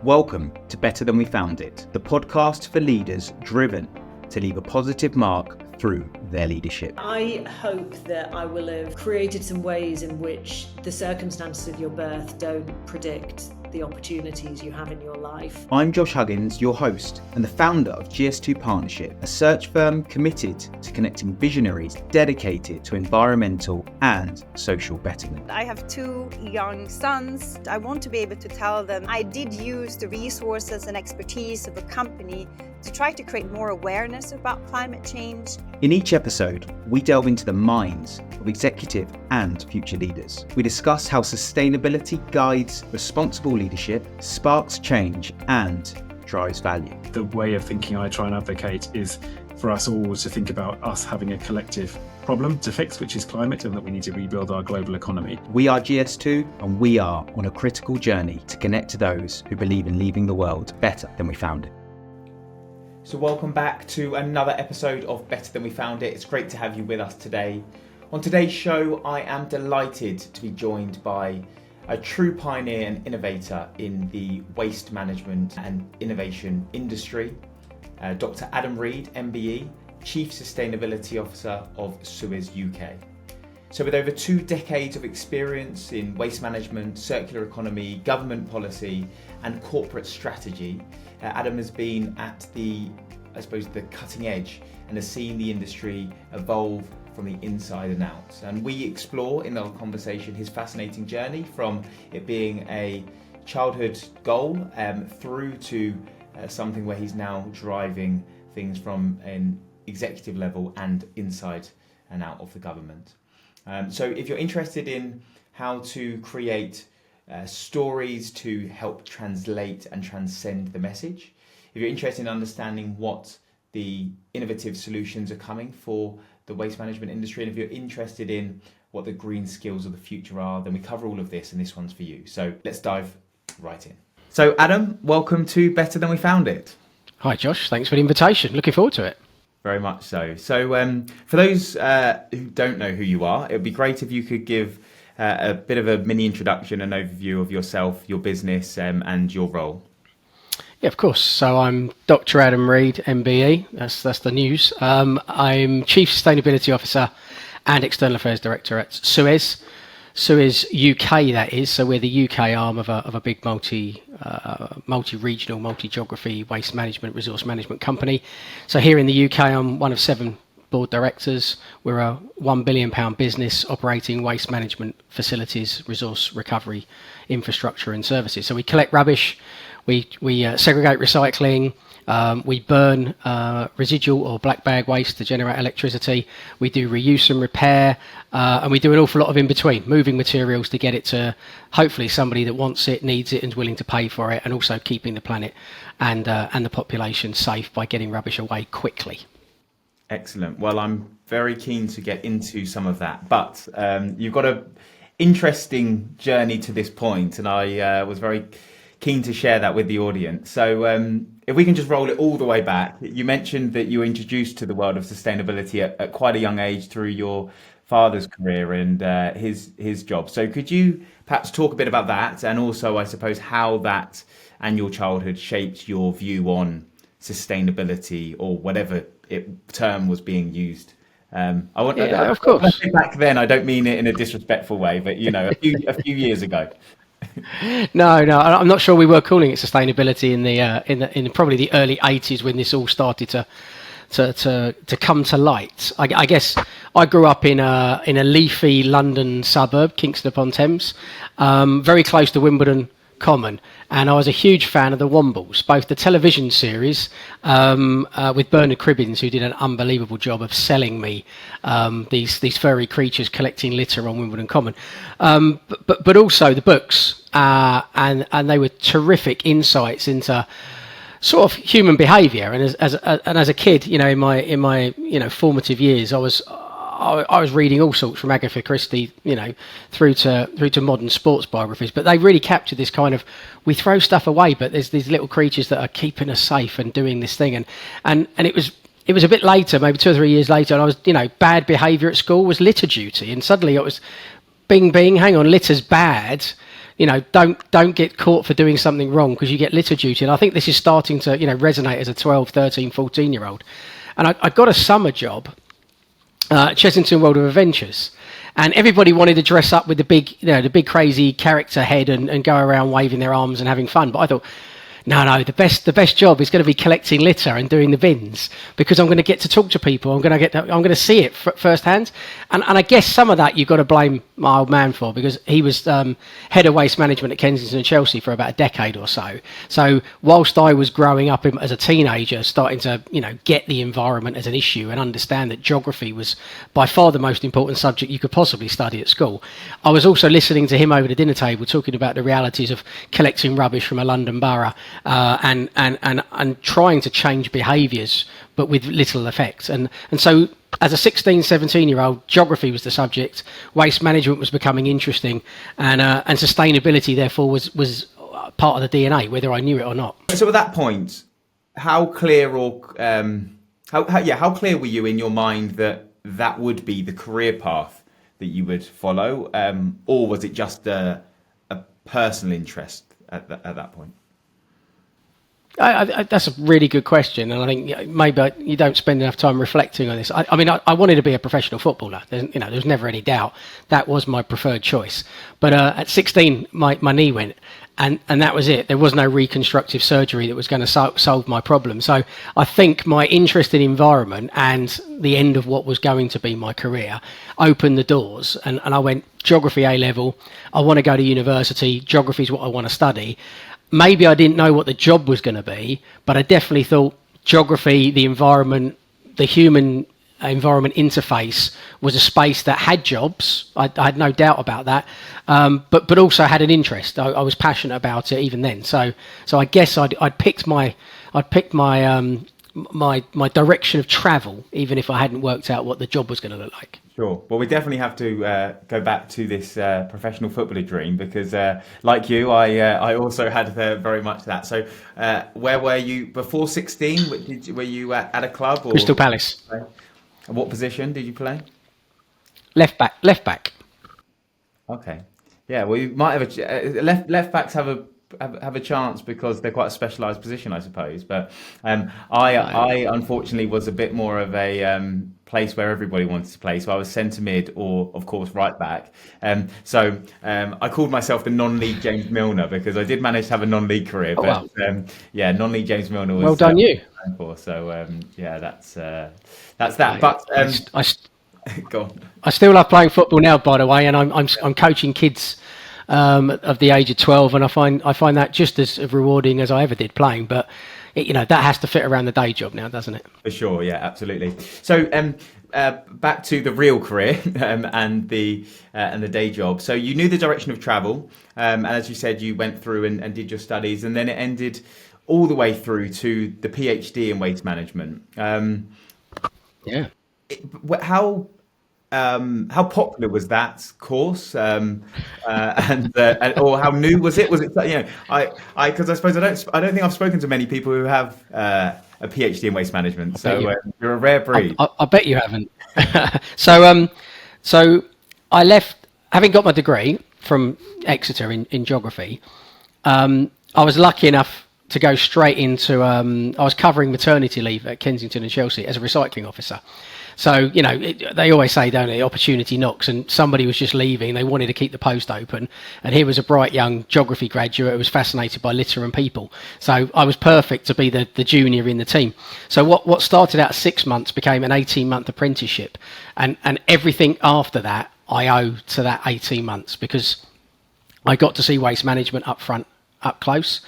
Welcome to Better Than We Found It, the podcast for leaders driven to leave a positive mark through their leadership. I hope that I will have created some ways in which the circumstances of your birth don't predict the opportunities you have in your life. I'm Josh Huggins, your host and the founder of GS2 Partnership, a search firm committed to connecting visionaries dedicated to environmental and social betterment. I have two young sons. I want to be able to tell them I did use the resources and expertise of a company to try to create more awareness about climate change. In each episode, we delve into the minds of executive and future leaders. We discuss how sustainability guides responsible leadership, sparks change, and drives value. The way of thinking I try and advocate is for us all to think about us having a collective problem to fix, which is climate, and that we need to rebuild our global economy. We are GS2, and we are on a critical journey to connect to those who believe in leaving the world better than we found it. So welcome back to another episode of Better Than We Found It. It's great to have you with us today. On today's show, I am delighted to be joined by a true pioneer and innovator in the waste management and innovation industry, Dr. Adam Read MBE, Chief Sustainability Officer of Suez UK. So with over 2 decades of experience in waste management, circular economy, government policy and corporate strategy, Adam has been at the cutting edge and has seen the industry evolve from the inside and out. And we explore in our conversation his fascinating journey from it being a childhood goal through to something where he's now driving things from an executive level and inside and out of the government. So if you're interested in how to create stories to help translate and transcend the message, if you're interested in understanding what the innovative solutions are coming for the waste management industry, and if you're interested in what the green skills of the future are, then we cover all of this, and this one's for you. So let's dive right in. So Adam, welcome to Better Than We Found It. Hi Josh, thanks for the invitation. Looking forward to it. Very much so. So for those who don't know who you are, it would be great if you could give a bit of a mini introduction, an overview of yourself, your business and your role. Yeah, of course. So I'm Dr. Adam Read MBE. That's the news. I'm Chief Sustainability Officer and External Affairs Director at Suez UK. That is. So we're the UK arm of a big multi-regional, multi-geography waste management, resource management company. So here in the UK, I'm one of 7 board directors. We're a £1 billion business operating waste management facilities, resource recovery, infrastructure and services. So we collect rubbish, we segregate recycling, we burn residual or black bag waste to generate electricity, we do reuse and repair, and we do an awful lot of in between, moving materials to get it to hopefully somebody that wants it, needs it and is willing to pay for it, and also keeping the planet and the population safe by getting rubbish away quickly. Excellent. Well, I'm very keen to get into some of that, but you've got an interesting journey to this point, and I was very keen to share that with the audience. So if we can just roll it all the way back, you mentioned that you were introduced to the world of sustainability at quite a young age through your father's career and his job. So could you perhaps talk a bit about that, and also, I suppose, how that and your childhood shaped your view on sustainability, or whatever term was being used? Of course. Back then, I don't mean it in a disrespectful way, but a few years ago. No, I'm not sure we were calling it sustainability in probably the early 80s when this all started to come to light. I guess I grew up in a leafy London suburb, Kingston upon Thames, very close to Wimbledon Common, and I was a huge fan of the Wombles, both the television series with Bernard Cribbins, who did an unbelievable job of selling me these furry creatures collecting litter on Wimbledon Common, but also the books, and they were terrific insights into sort of human behaviour. And as a kid, in my formative years, I was reading all sorts from Agatha Christie, through to modern sports biographies. But they really captured this kind of, we throw stuff away, but there's these little creatures that are keeping us safe and doing this thing. And it was a bit later, maybe 2 or 3 years later, and I was, bad behaviour at school was litter duty, and suddenly it was, bing, bing, hang on, litter's bad. don't get caught for doing something wrong because you get litter duty. And I think this is starting to, resonate as a 12, 13, 14-year-old. And I got a summer job at Chessington World of Adventures. And everybody wanted to dress up with the big crazy character head and go around waving their arms and having fun. But I thought, no, the best job is going to be collecting litter and doing the bins, because I'm going to get to talk to people. I'm going to see it firsthand. And I guess some of that you've got to blame my old man for, because he was head of waste management at Kensington and Chelsea for about a decade or so. So whilst I was growing up as a teenager, starting to get the environment as an issue and understand that geography was by far the most important subject you could possibly study at school, I was also listening to him over the dinner table talking about the realities of collecting rubbish from a London borough. And trying to change behaviours, but with little effect. And so as a 16, 17-year-old, geography was the subject, waste management was becoming interesting, and sustainability, therefore, was part of the DNA, whether I knew it or not. So at that point, how clear how clear were you in your mind that would be the career path that you would follow? Or was it just a personal interest at that point? That's a really good question, and I think maybe you don't spend enough time reflecting on this. I mean, I wanted to be a professional footballer. There's never any doubt that was my preferred choice. But at 16, my knee went, and that was it. There was no reconstructive surgery that was going to solve my problem. So I think my interest in environment and the end of what was going to be my career opened the doors, and I went geography A level. I want to go to university. Geography is what I want to study. Maybe I didn't know what the job was going to be, but I definitely thought geography, the environment, the human environment interface was a space that had jobs. I had no doubt about that, but also had an interest. I was passionate about it even then. So I guess I'd picked my direction of travel, even if I hadn't worked out what the job was going to look like. Sure. Well, we definitely have to go back to this professional footballer dream, because like you, I also had very much that. So where were you before 16? Were you at a club? Or Crystal Palace. What position did you play? Left back. Okay. Yeah, well, you might have left backs have a chance because they're quite a specialised position, I suppose. But I unfortunately was a bit more of a place where everybody wanted to play. So I was centre mid, or of course right back. So I called myself the non-league James Milner, because I did manage to have a non-league career. Oh, but wow. Non-league James Milner was well done, you. So that's that. But go on. I still love playing football now, by the way, and I'm coaching kids of the age of 12, and I find that just as rewarding as I ever did playing. But that has to fit around the day job now, doesn't it? For sure, yeah, absolutely. So back to the real career and the day job. So you knew the direction of travel, and as you said, you went through and did your studies, and then it ended all the way through to the PhD in waste management. Yeah. How popular was that course, and or how new was it? Was it because I suppose I don't think I've spoken to many people who have a PhD in waste management. So you're a rare breed. I bet you haven't. So I left, having got my degree from Exeter in geography. I was lucky enough to go straight into. I was covering maternity leave at Kensington and Chelsea as a recycling officer. So, they always say, don't they, opportunity knocks, and somebody was just leaving. They wanted to keep the post open. And here was a bright young geography graduate who was fascinated by litter and people. So I was perfect to be the junior in the team. So what started out 6 months became an 18-month apprenticeship. And everything after that, I owe to that 18 months, because I got to see waste management up front, up close.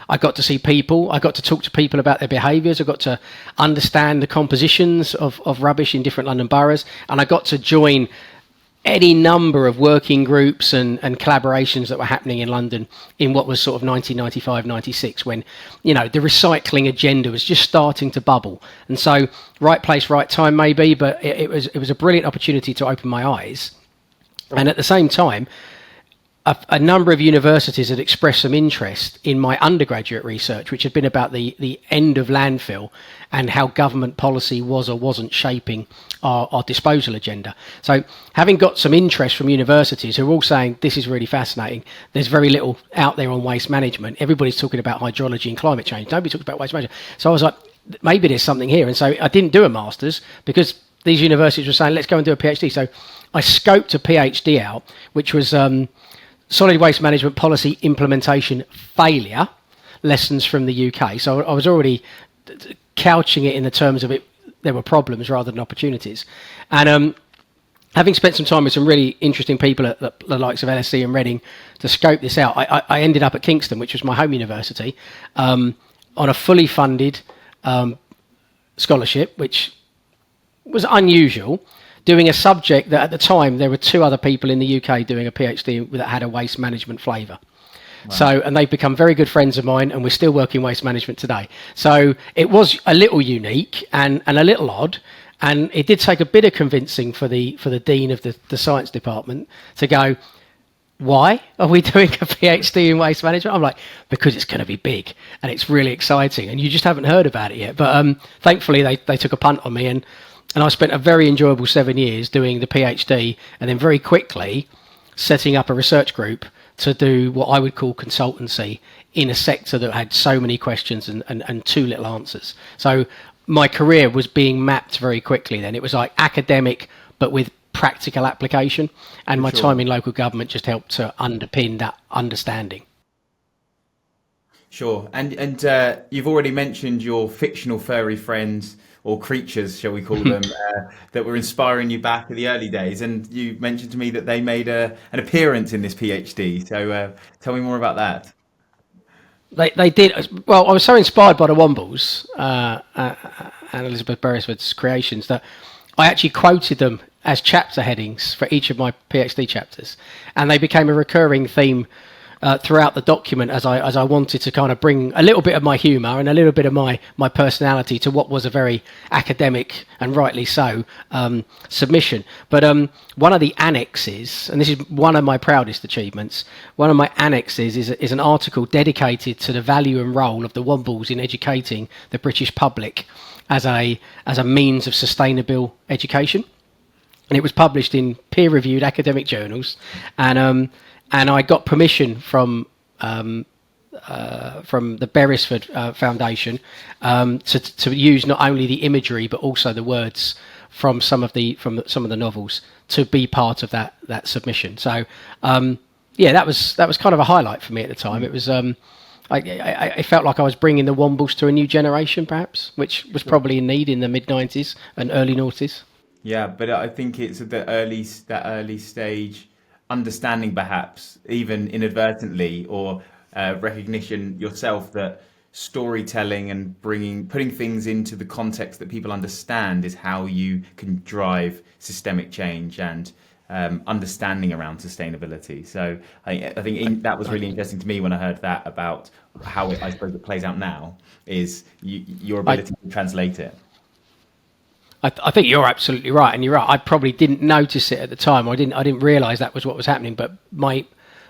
I got to see people. I got to talk to people about their behaviours. I got to understand the compositions of rubbish in different London boroughs. And I got to join any number of working groups and collaborations that were happening in London in what was sort of 1995, 96, when, the recycling agenda was just starting to bubble. And so right place, right time maybe, but it was a brilliant opportunity to open my eyes. And at the same time, a number of universities had expressed some interest in my undergraduate research, which had been about the end of landfill and how government policy was or wasn't shaping our disposal agenda. So having got some interest from universities who are all saying, this is really fascinating, there's very little out there on waste management. Everybody's talking about hydrology and climate change. Nobody talks about waste management. So I was like, maybe there's something here. And so I didn't do a master's because these universities were saying, let's go and do a PhD. So I scoped a PhD out, which was solid waste management policy implementation failure, lessons from the UK. So I was already couching it in the terms of it, there were problems rather than opportunities. And having spent some time with some really interesting people at the likes of LSE and Reading to scope this out, I ended up at Kingston, which was my home university, on a fully funded scholarship, which was unusual, doing a subject that at the time there were 2 other people in the UK doing a PhD that had a waste management flavour. Wow. So, and they've become very good friends of mine, and we're still working waste management today. So it was a little unique and a little odd, and it did take a bit of convincing for the dean of the science department to go, why are we doing a PhD in waste management? I'm like, because it's going to be big and it's really exciting, and you just haven't heard about it yet. But thankfully they took a punt on me, and I spent a very enjoyable 7 years doing the PhD, and then very quickly setting up a research group to do what I would call consultancy in a sector that had so many questions and too little answers. So my career was being mapped very quickly then. It was like academic, but with practical application. And my time in local government just helped to underpin that understanding. Sure. And you've already mentioned your fictional furry friends, or creatures, shall we call them, that were inspiring you back in the early days. And you mentioned to me that they made an appearance in this PhD. So tell me more about that. They did. Well, I was so inspired by the Wombles and Elizabeth Beresford's creations that I actually quoted them as chapter headings for each of my PhD chapters. And they became a recurring theme throughout the document as I wanted to kind of bring a little bit of my humour and a little bit of my personality to what was a very academic, and rightly so, submission. But one of the annexes, and this is one of my proudest achievements, one of my annexes is an article dedicated to the value and role of the Wombles in educating the British public as a means of sustainable education. And it was published in peer-reviewed academic journals, and I got permission from the Beresford Foundation to use not only the imagery but also the words from some of the novels to be part of that submission. So that was kind of a highlight for me at the time. It was I felt like I was bringing the Wombles to a new generation, perhaps, which was probably in need in the mid-90s and early noughties. Yeah, but I think it's at that early stage, understanding perhaps even inadvertently, or recognition yourself that storytelling and putting things into the context that people understand is how you can drive systemic change and understanding around sustainability. So I think that was really interesting to me when I heard that about how I suppose it plays out now, is your ability to translate it. I think you're absolutely right, and you're right. I probably didn't notice it at the time. I didn't realise that was what was happening. But my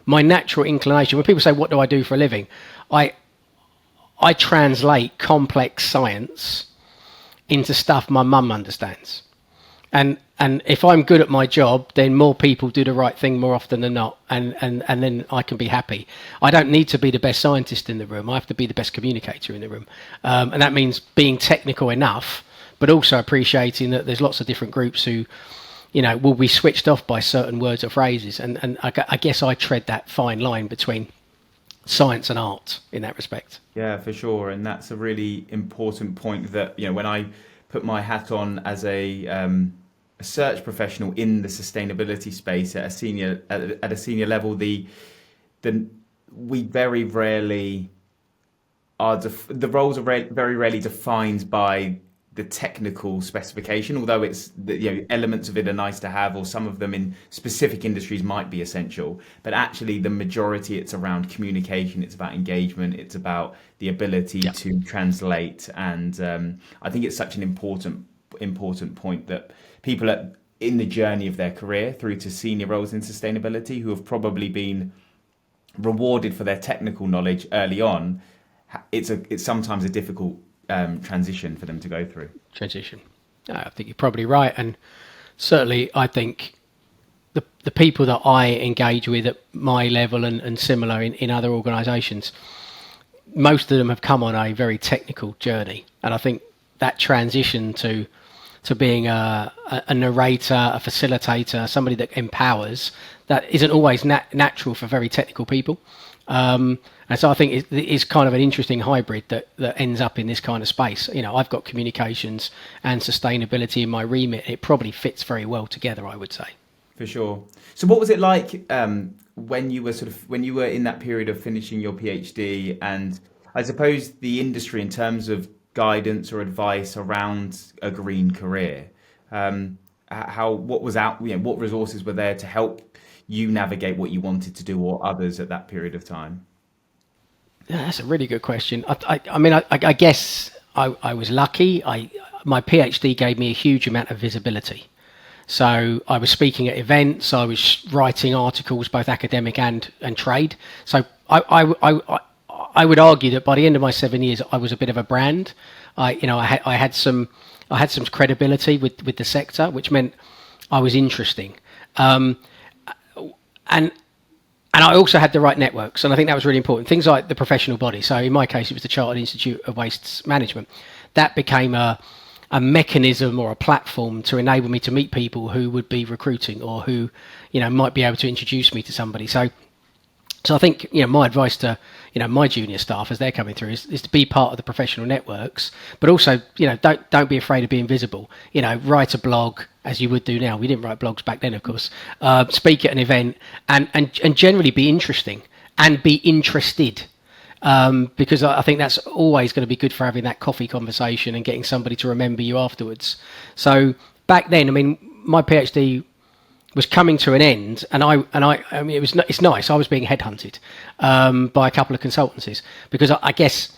natural inclination, when people say, "What do I do for a living?" I translate complex science into stuff my mum understands, and if I'm good at my job, then more people do the right thing more often than not, and then I can be happy. I don't need to be the best scientist in the room. I have to be the best communicator in the room, and that means being technical enough, but also appreciating that there's lots of different groups who, will be switched off by certain words or phrases. And I guess I tread that fine line between science and art in that respect. Yeah, for sure. And that's a really important point that, when I put my hat on as a search professional in the sustainability space at a senior level, we very rarely are, the roles are very rarely defined by the technical specification, although it's elements of it are nice to have, or some of them in specific industries might be essential. But actually, the majority, it's around communication, it's about engagement, it's about the ability to translate. And I think it's such an important point that people in the journey of their career through to senior roles in sustainability who have probably been rewarded for their technical knowledge early on, it's sometimes a difficult transition for them to go through. Transition. I think you're probably right, and certainly I think the people that I engage with at my level and similar in other organisations, most of them have come on a very technical journey, and I think that transition to being a narrator, a facilitator, somebody that empowers, that isn't always natural for very technical people. And so I think it's kind of an interesting hybrid that ends up in this kind of space. You know, I've got communications and sustainability in my remit. It probably fits very well together, I would say. For sure. So what was it like when you were in that period of finishing your PhD, and I suppose the industry in terms of guidance or advice around a green career? What resources were there to help you navigate what you wanted to do, or others at that period of time? Yeah, that's a really good question. I guess I was lucky. My PhD gave me a huge amount of visibility. So I was speaking at events, I was writing articles, both academic and trade. So I would argue that by the end of my 7 years, I was a bit of a brand. I had some credibility with the sector, which meant I was interesting. And I also had the right networks, and I think that was really important. Things like the professional body. So in my case, it was the Chartered Institute of Waste Management. That became a mechanism or a platform to enable me to meet people who would be recruiting, or who, might be able to introduce me to somebody. So I think, my advice to, my junior staff as they're coming through is to be part of the professional networks, but also, don't be afraid of being visible. Write a blog, as you would do now. We didn't write blogs back then, of course. Speak at an event, and generally be interesting and be interested. Because I think that's always going to be good for having that coffee conversation and getting somebody to remember you afterwards. So back then, my PhD was coming to an end, and it's nice. I was being headhunted by a couple of consultancies, because I guess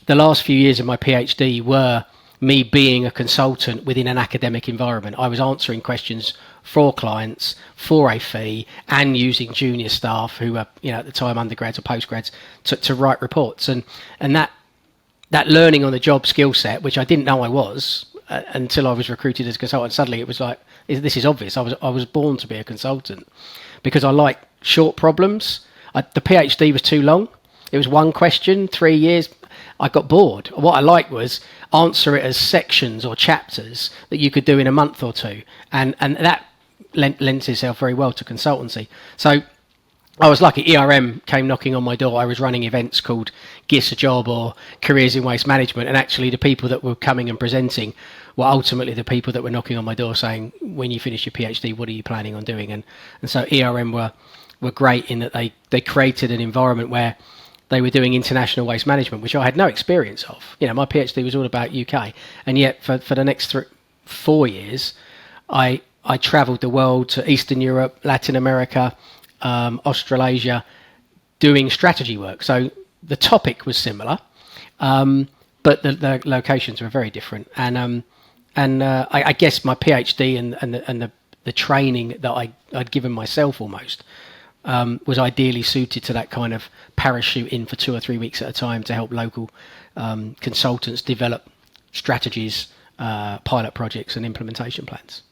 the last few years of my PhD were me being a consultant within an academic environment. I was answering questions for clients for a fee, and using junior staff who were, at the time, undergrads or postgrads, to write reports. And that learning on the job skill set, which I didn't know I was until I was recruited as a consultant. Suddenly it was like, this is obvious. I was born to be a consultant, because I like short problems. The PhD was too long. It was one question, 3 years. I got bored. What I liked was answer it as sections or chapters that you could do in a month or two, and that lends itself very well to consultancy. So I was lucky. ERM came knocking on my door. I was running events called Gis a Job or Careers in Waste Management, and actually the people that were coming and presenting were ultimately the people that were knocking on my door saying, when you finish your PhD, what are you planning on doing? And so ERM were great in that they created an environment where they were doing international waste management, which I had no experience of. My PhD was all about UK, and yet for the next 4 years, I travelled the world to Eastern Europe, Latin America, Australasia, doing strategy work. So the topic was similar, but the locations were very different. And I guess my PhD and the training that I'd given myself almost was ideally suited to that kind of parachute in for 2 or 3 weeks at a time to help local consultants develop strategies, pilot projects, and implementation plans.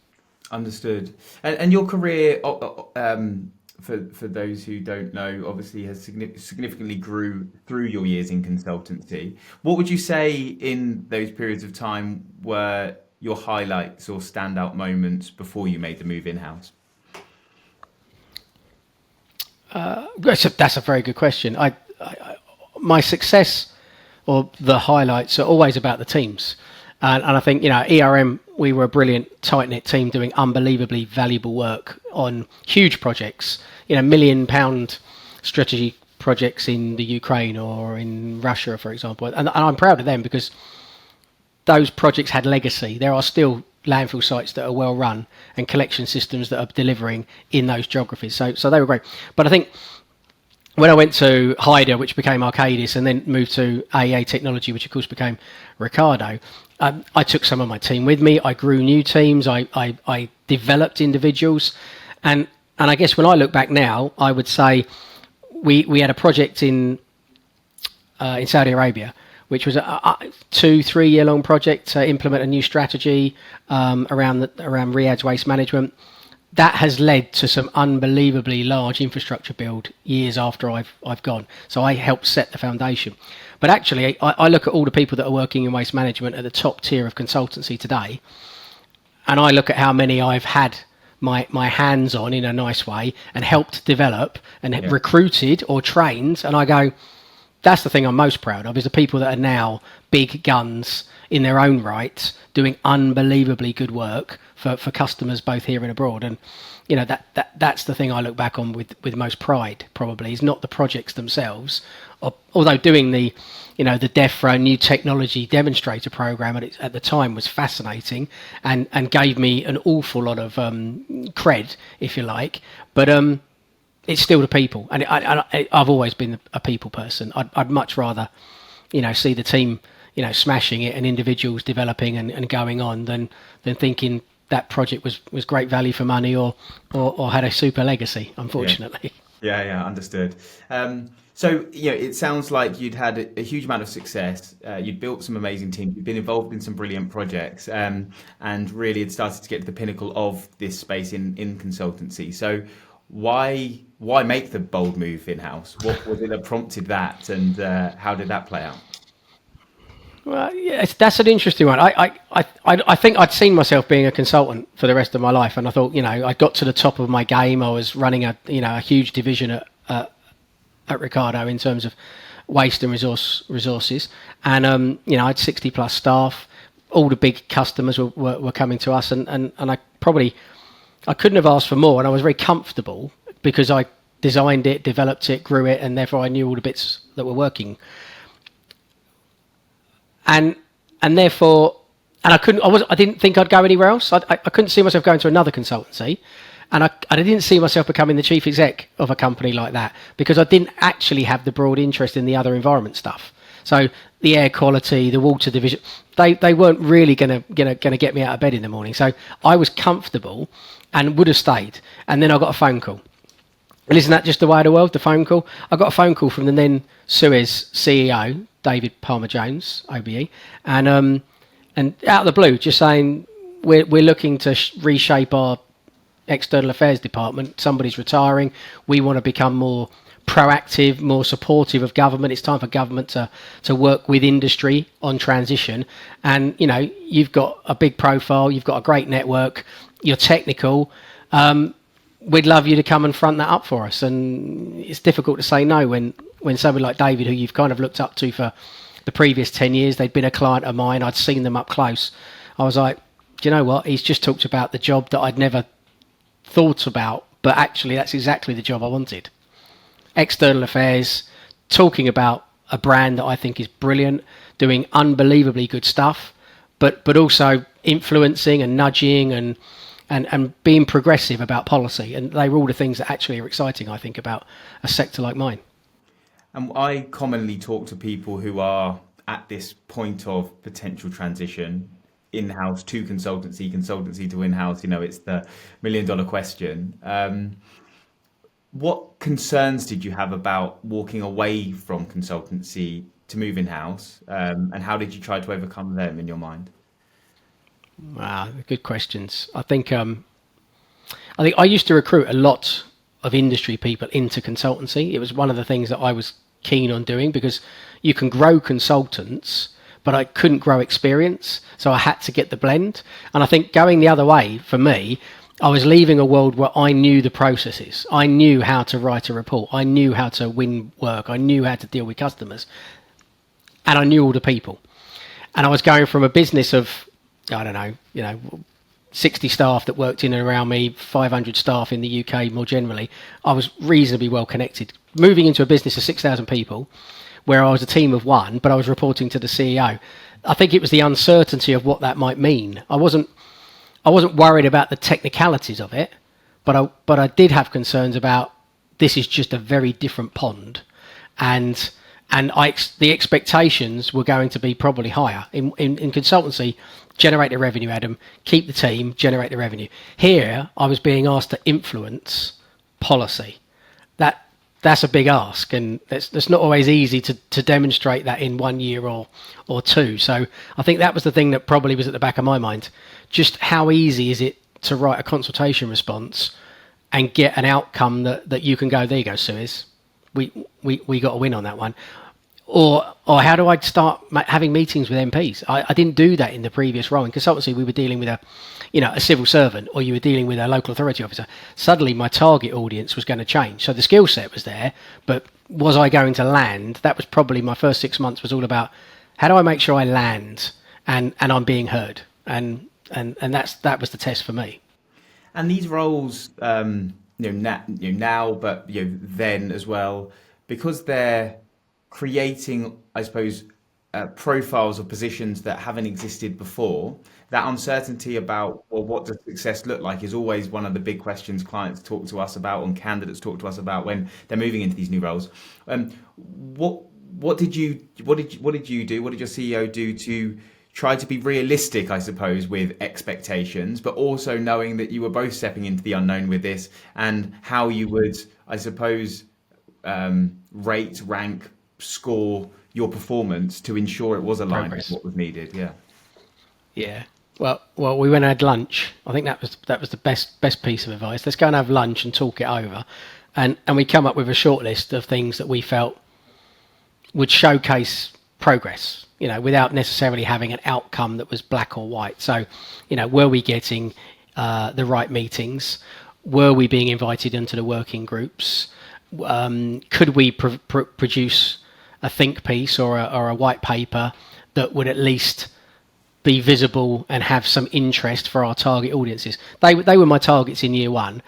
Understood. And your career, for those who don't know, obviously has significantly grew through your years in consultancy. What would you say in those periods of time were your highlights or standout moments before you made the move in-house? That's a very good question. My success, or the highlights, are always about the teams. And I think, ERM, we were a brilliant, tight-knit team doing unbelievably valuable work on huge projects, £1 million strategy projects in the Ukraine or in Russia, for example. And I'm proud of them, because those projects had legacy. There are still landfill sites that are well run and collection systems that are delivering in those geographies. So they were great. But I think when I went to Hyder, which became Arcadis, and then moved to AEA Technology, which of course became Ricardo, I took some of my team with me. I grew new teams. I developed individuals. And I guess when I look back now, I would say we had a project in Saudi Arabia, which was a 2-3 year long project to implement a new strategy around Riyadh's waste management. That has led to some unbelievably large infrastructure build years after I've gone. So I helped set the foundation. But actually, I look at all the people that are working in waste management at the top tier of consultancy today, and I look at how many I've had my hands on in a nice way and helped develop and recruited or trained, and I go, that's the thing I'm most proud of, is the people that are now big guns in their own right, doing unbelievably good work for customers both here and abroad. And you know, that's the thing I look back on with most pride, probably, is not the projects themselves, although doing the DEFRA new technology demonstrator program at the time was fascinating and gave me an awful lot of cred, if you like, but it's still the people, and I've always been a people person. I'd much rather see the team smashing it and individuals developing and going on than thinking that project was great value for money or had a super legacy, unfortunately. Yeah, understood. So, it sounds like you'd had a huge amount of success. You'd built some amazing teams. You'd been involved in some brilliant projects, and really had started to get to the pinnacle of this space in consultancy. So why make the bold move in-house? What was it that prompted that, and how did that play out? Well, yeah, that's an interesting one. I think I'd seen myself being a consultant for the rest of my life, and I thought, I got to the top of my game. I was running a huge division at Ricardo in terms of waste and resources, and I had 60 plus staff. All the big customers were coming to us, and I couldn't have asked for more, and I was very comfortable because I designed it, developed it, grew it, and therefore I knew all the bits that were working. And therefore, I didn't think I'd go anywhere else. I couldn't see myself going to another consultancy, and I didn't see myself becoming the chief exec of a company like that, because I didn't actually have the broad interest in the other environment stuff. So the air quality, the water division, they weren't really gonna get me out of bed in the morning. So I was comfortable and would have stayed. And then I got a phone call. And isn't that just the way of the world, the phone call? I got a phone call from the then Suez CEO, David Palmer-Jones, OBE, and out of the blue, just saying, we're looking to reshape our external affairs department. Somebody's retiring. We want to become more proactive, more supportive of government. It's time for government to work with industry on transition. And, you've got a big profile, you've got a great network, you're technical. We'd love you to come and front that up for us. And it's difficult to say no when somebody like David, who you've kind of looked up to for the previous 10 years, they'd been a client of mine, I'd seen them up close. I was like, do you know what? He's just talked about the job that I'd never thought about, but actually that's exactly the job I wanted. External affairs, talking about a brand that I think is brilliant, doing unbelievably good stuff, but also influencing and nudging and being progressive about policy. And they were all the things that actually are exciting, I think, about a sector like mine. And I commonly talk to people who are at this point of potential transition, in-house to consultancy to in-house. It's the $1 million question. What concerns did you have about walking away from consultancy to move in-house? And how did you try to overcome them in your mind? Wow, good questions. I think I used to recruit a lot of industry people into consultancy. It was one of the things that I was keen on doing, because you can grow consultants, but I couldn't grow experience. So I had to get the blend. And I think going the other way, for me, I was leaving a world where I knew the processes. I knew how to write a report. I knew how to win work. I knew how to deal with customers. And I knew all the people. And I was going from a business of, 60 staff that worked in and around me, 500 staff in the UK more generally. I was reasonably well connected. Moving into a business of 6,000 people, where I was a team of one, but I was reporting to the CEO. I think it was the uncertainty of what that might mean. I wasn't worried about the technicalities of it, but I did have concerns about, this is just a very different pond, and the expectations were going to be probably higher. In consultancy, generate the revenue, Adam, keep the team, generate the revenue. Here, I was being asked to influence policy. that's a big ask, and it's not always easy to demonstrate that in 1 year or two. So I think that was the thing that probably was at the back of my mind. Just how easy is it to write a consultation response and get an outcome that you can go, there you go, Suez, we got a win on that one. Or how do I start having meetings with MPs? I didn't do that in the previous role. In consultancy, we were dealing with a civil servant, or you were dealing with a local authority officer. Suddenly, my target audience was going to change. So the skill set was there, but was I going to land? That was probably my first 6 months was all about how do I make sure I land and I'm being heard, and that was the test for me. And these roles, now, but then as well, because they're creating, I suppose, profiles of positions that haven't existed before. That uncertainty about, well, what does success look like, is always one of the big questions clients talk to us about, and candidates talk to us about when they're moving into these new roles. What did you do? What did your CEO do to try to be realistic, I suppose, with expectations, but also knowing that you were both stepping into the unknown with this, and how you would, I suppose, rate, rank, score your performance to ensure it was aligned with what was needed? Yeah. Well, we went and had lunch. I think that was the best piece of advice. Let's go and have lunch and talk it over, and we come up with a short list of things that we felt would showcase progress, without necessarily having an outcome that was black or white. So, were we getting the right meetings? Were we being invited into the working groups? Could we produce a think piece or a white paper that would at least be visible and have some interest for our target audiences? They were my targets in year one.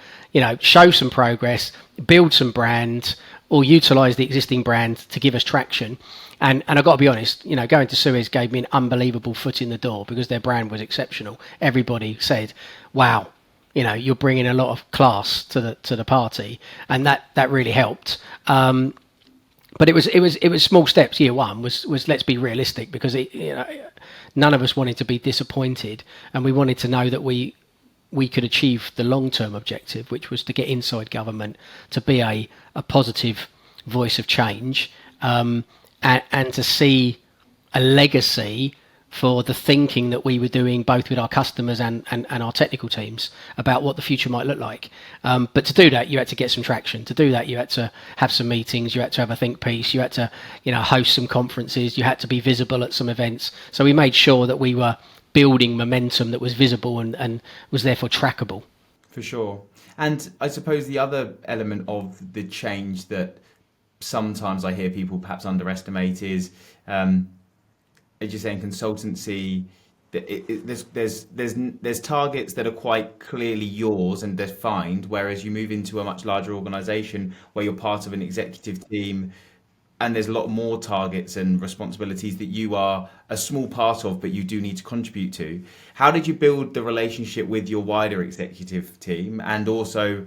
Show some progress, build some brand, or utilize the existing brand to give us traction. And I've got to be honest, going to Suez gave me an unbelievable foot in the door because their brand was exceptional. Everybody said, wow, you're bringing a lot of class to the party, and that really helped. But it was small steps. Year one was let's be realistic, because none of us wanted to be disappointed, and we wanted to know that we could achieve the long-term objective, which was to get inside government, to be a positive voice of change, and to see a legacy for the thinking that we were doing, both with our customers and our technical teams, about what the future might look like. But to do that, you had to get some traction. To do that, you had to have some meetings, you had to have a think piece, you had to host some conferences, you had to be visible at some events. So we made sure that we were building momentum that was visible and was therefore trackable. For sure. And I suppose the other element of the change that sometimes I hear people perhaps underestimate is, as you say, in consultancy, there's targets that are quite clearly yours and defined, whereas you move into a much larger organisation where you're part of an executive team, and there's a lot more targets and responsibilities that you are a small part of, but you do need to contribute to. How did you build the relationship with your wider executive team, and also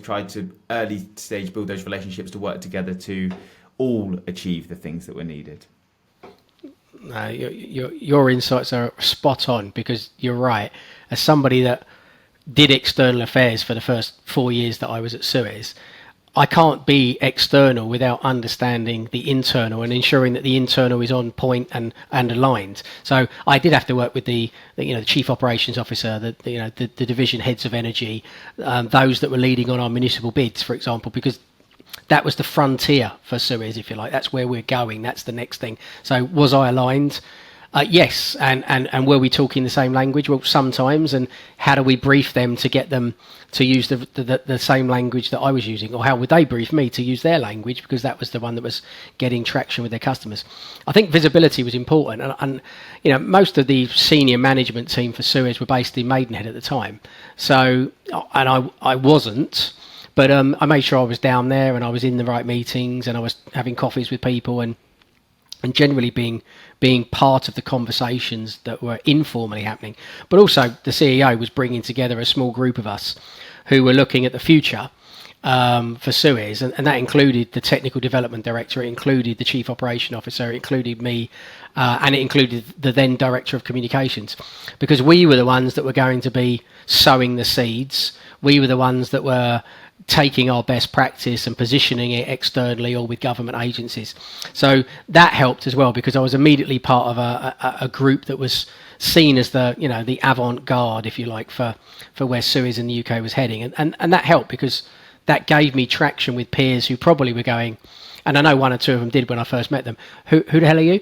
try to early stage build those relationships to work together to all achieve the things that were needed? No, your insights are spot on, because you're right. As somebody that did external affairs for the first 4 years that I was at Suez, I can't be external without understanding the internal and ensuring that the internal is on point and aligned. So I did have to work with the chief operations officer, the division heads of energy, those that were leading on our municipal bids, for example, because that was the frontier for Suez, if you like. That's where we're going. That's the next thing. So was I aligned? Yes. And were we talking the same language? Well, sometimes. And how do we brief them to get them to use the same language that I was using? Or how would they brief me to use their language? Because that was the one that was getting traction with their customers. I think visibility was important. And most of the senior management team for Suez were based in Maidenhead at the time. So, and I wasn't. But I made sure I was down there, and I was in the right meetings, and I was having coffees with people, and generally being part of the conversations that were informally happening. But also the CEO was bringing together a small group of us who were looking at the future for Suez, and that included the technical development director, it included the chief operation officer, it included me, and it included the then director of communications, because we were the ones that were going to be sowing the seeds. We were the ones that were taking our best practice and positioning it externally or with government agencies. So that helped as well, because I was immediately part of a group that was seen as the avant-garde, if you like, for where Suez in the UK was heading. And that helped, because that gave me traction with peers who probably were going, and I know one or two of them did when I first met them, who the hell are you?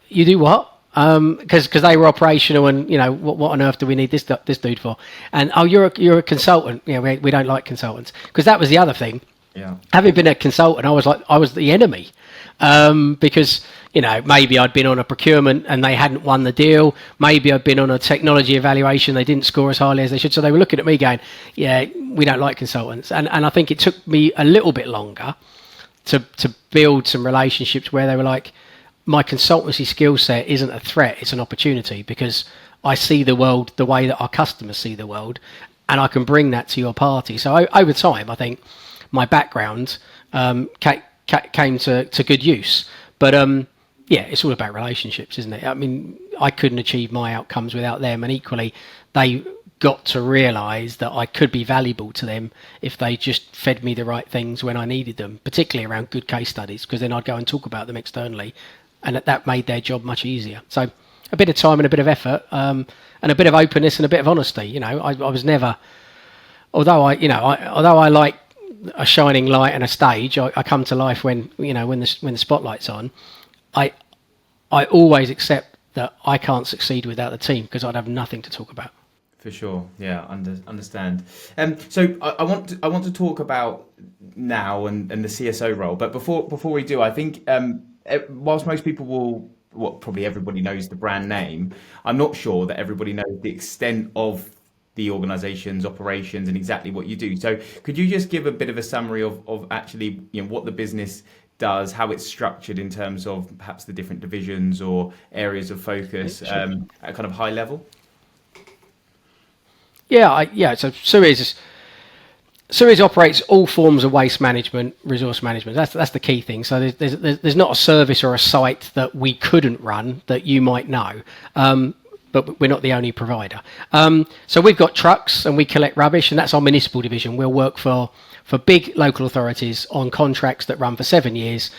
You do what? Because they were operational, and what on earth do we need this dude for? And you're a consultant. We don't like consultants, because that was the other thing. Yeah. Having been a consultant, I was the enemy, because maybe I'd been on a procurement and they hadn't won the deal. Maybe I'd been on a technology evaluation, they didn't score as highly as they should. So they were looking at me going, "Yeah, we don't like consultants." And I think it took me a little bit longer to build some relationships where they were like, my consultancy skill set isn't a threat, it's an opportunity, because I see the world the way that our customers see the world, and I can bring that to your party. So over time, I think my background came to good use. But it's all about relationships, isn't it? I mean, I couldn't achieve my outcomes without them, and equally, they got to realise that I could be valuable to them if they just fed me the right things when I needed them, particularly around good case studies, because then I'd go and talk about them externally, and that made their job much easier. So a bit of time and a bit of effort, and a bit of openness and a bit of honesty. I was never, although I like a shining light and a stage, I come to life when the spotlight's on. I always accept that I can't succeed without the team, because I'd have nothing to talk about. For sure, yeah, understand. So I want to talk about now and the CSO role, but before we do, I think whilst most people will, probably everybody knows the brand name, I'm not sure that everybody knows the extent of the organisation's operations and exactly what you do. So could you just give a bit of a summary of actually what the business does, how it's structured in terms of perhaps the different divisions or areas of focus, Sure. at a kind of high level? So Suez operates all forms of waste management, resource management. That's the key thing. So there's not a service or a site that we couldn't run that you might know, but we're not the only provider. So we've got trucks and we collect rubbish, and that's our municipal division. We'll work for big local authorities on contracts that run for 7 years.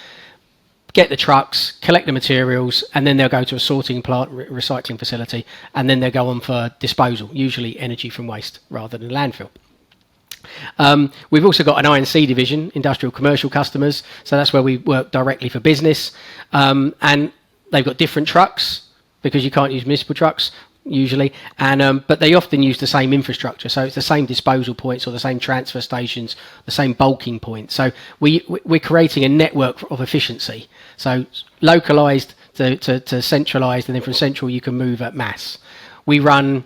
Get the trucks, collect the materials, and then they'll go to a sorting plant, recycling facility, and then they'll go on for disposal, usually energy from waste rather than landfill. We've also got an I&C division, industrial commercial customers, so that's where we work directly for business, and they've got different trucks, because you can't use municipal trucks usually, and but they often use the same infrastructure, so it's the same disposal points or the same transfer stations, the same bulking points. So we're creating a network of efficiency, so localized to centralized, and then from central you can move at mass. We run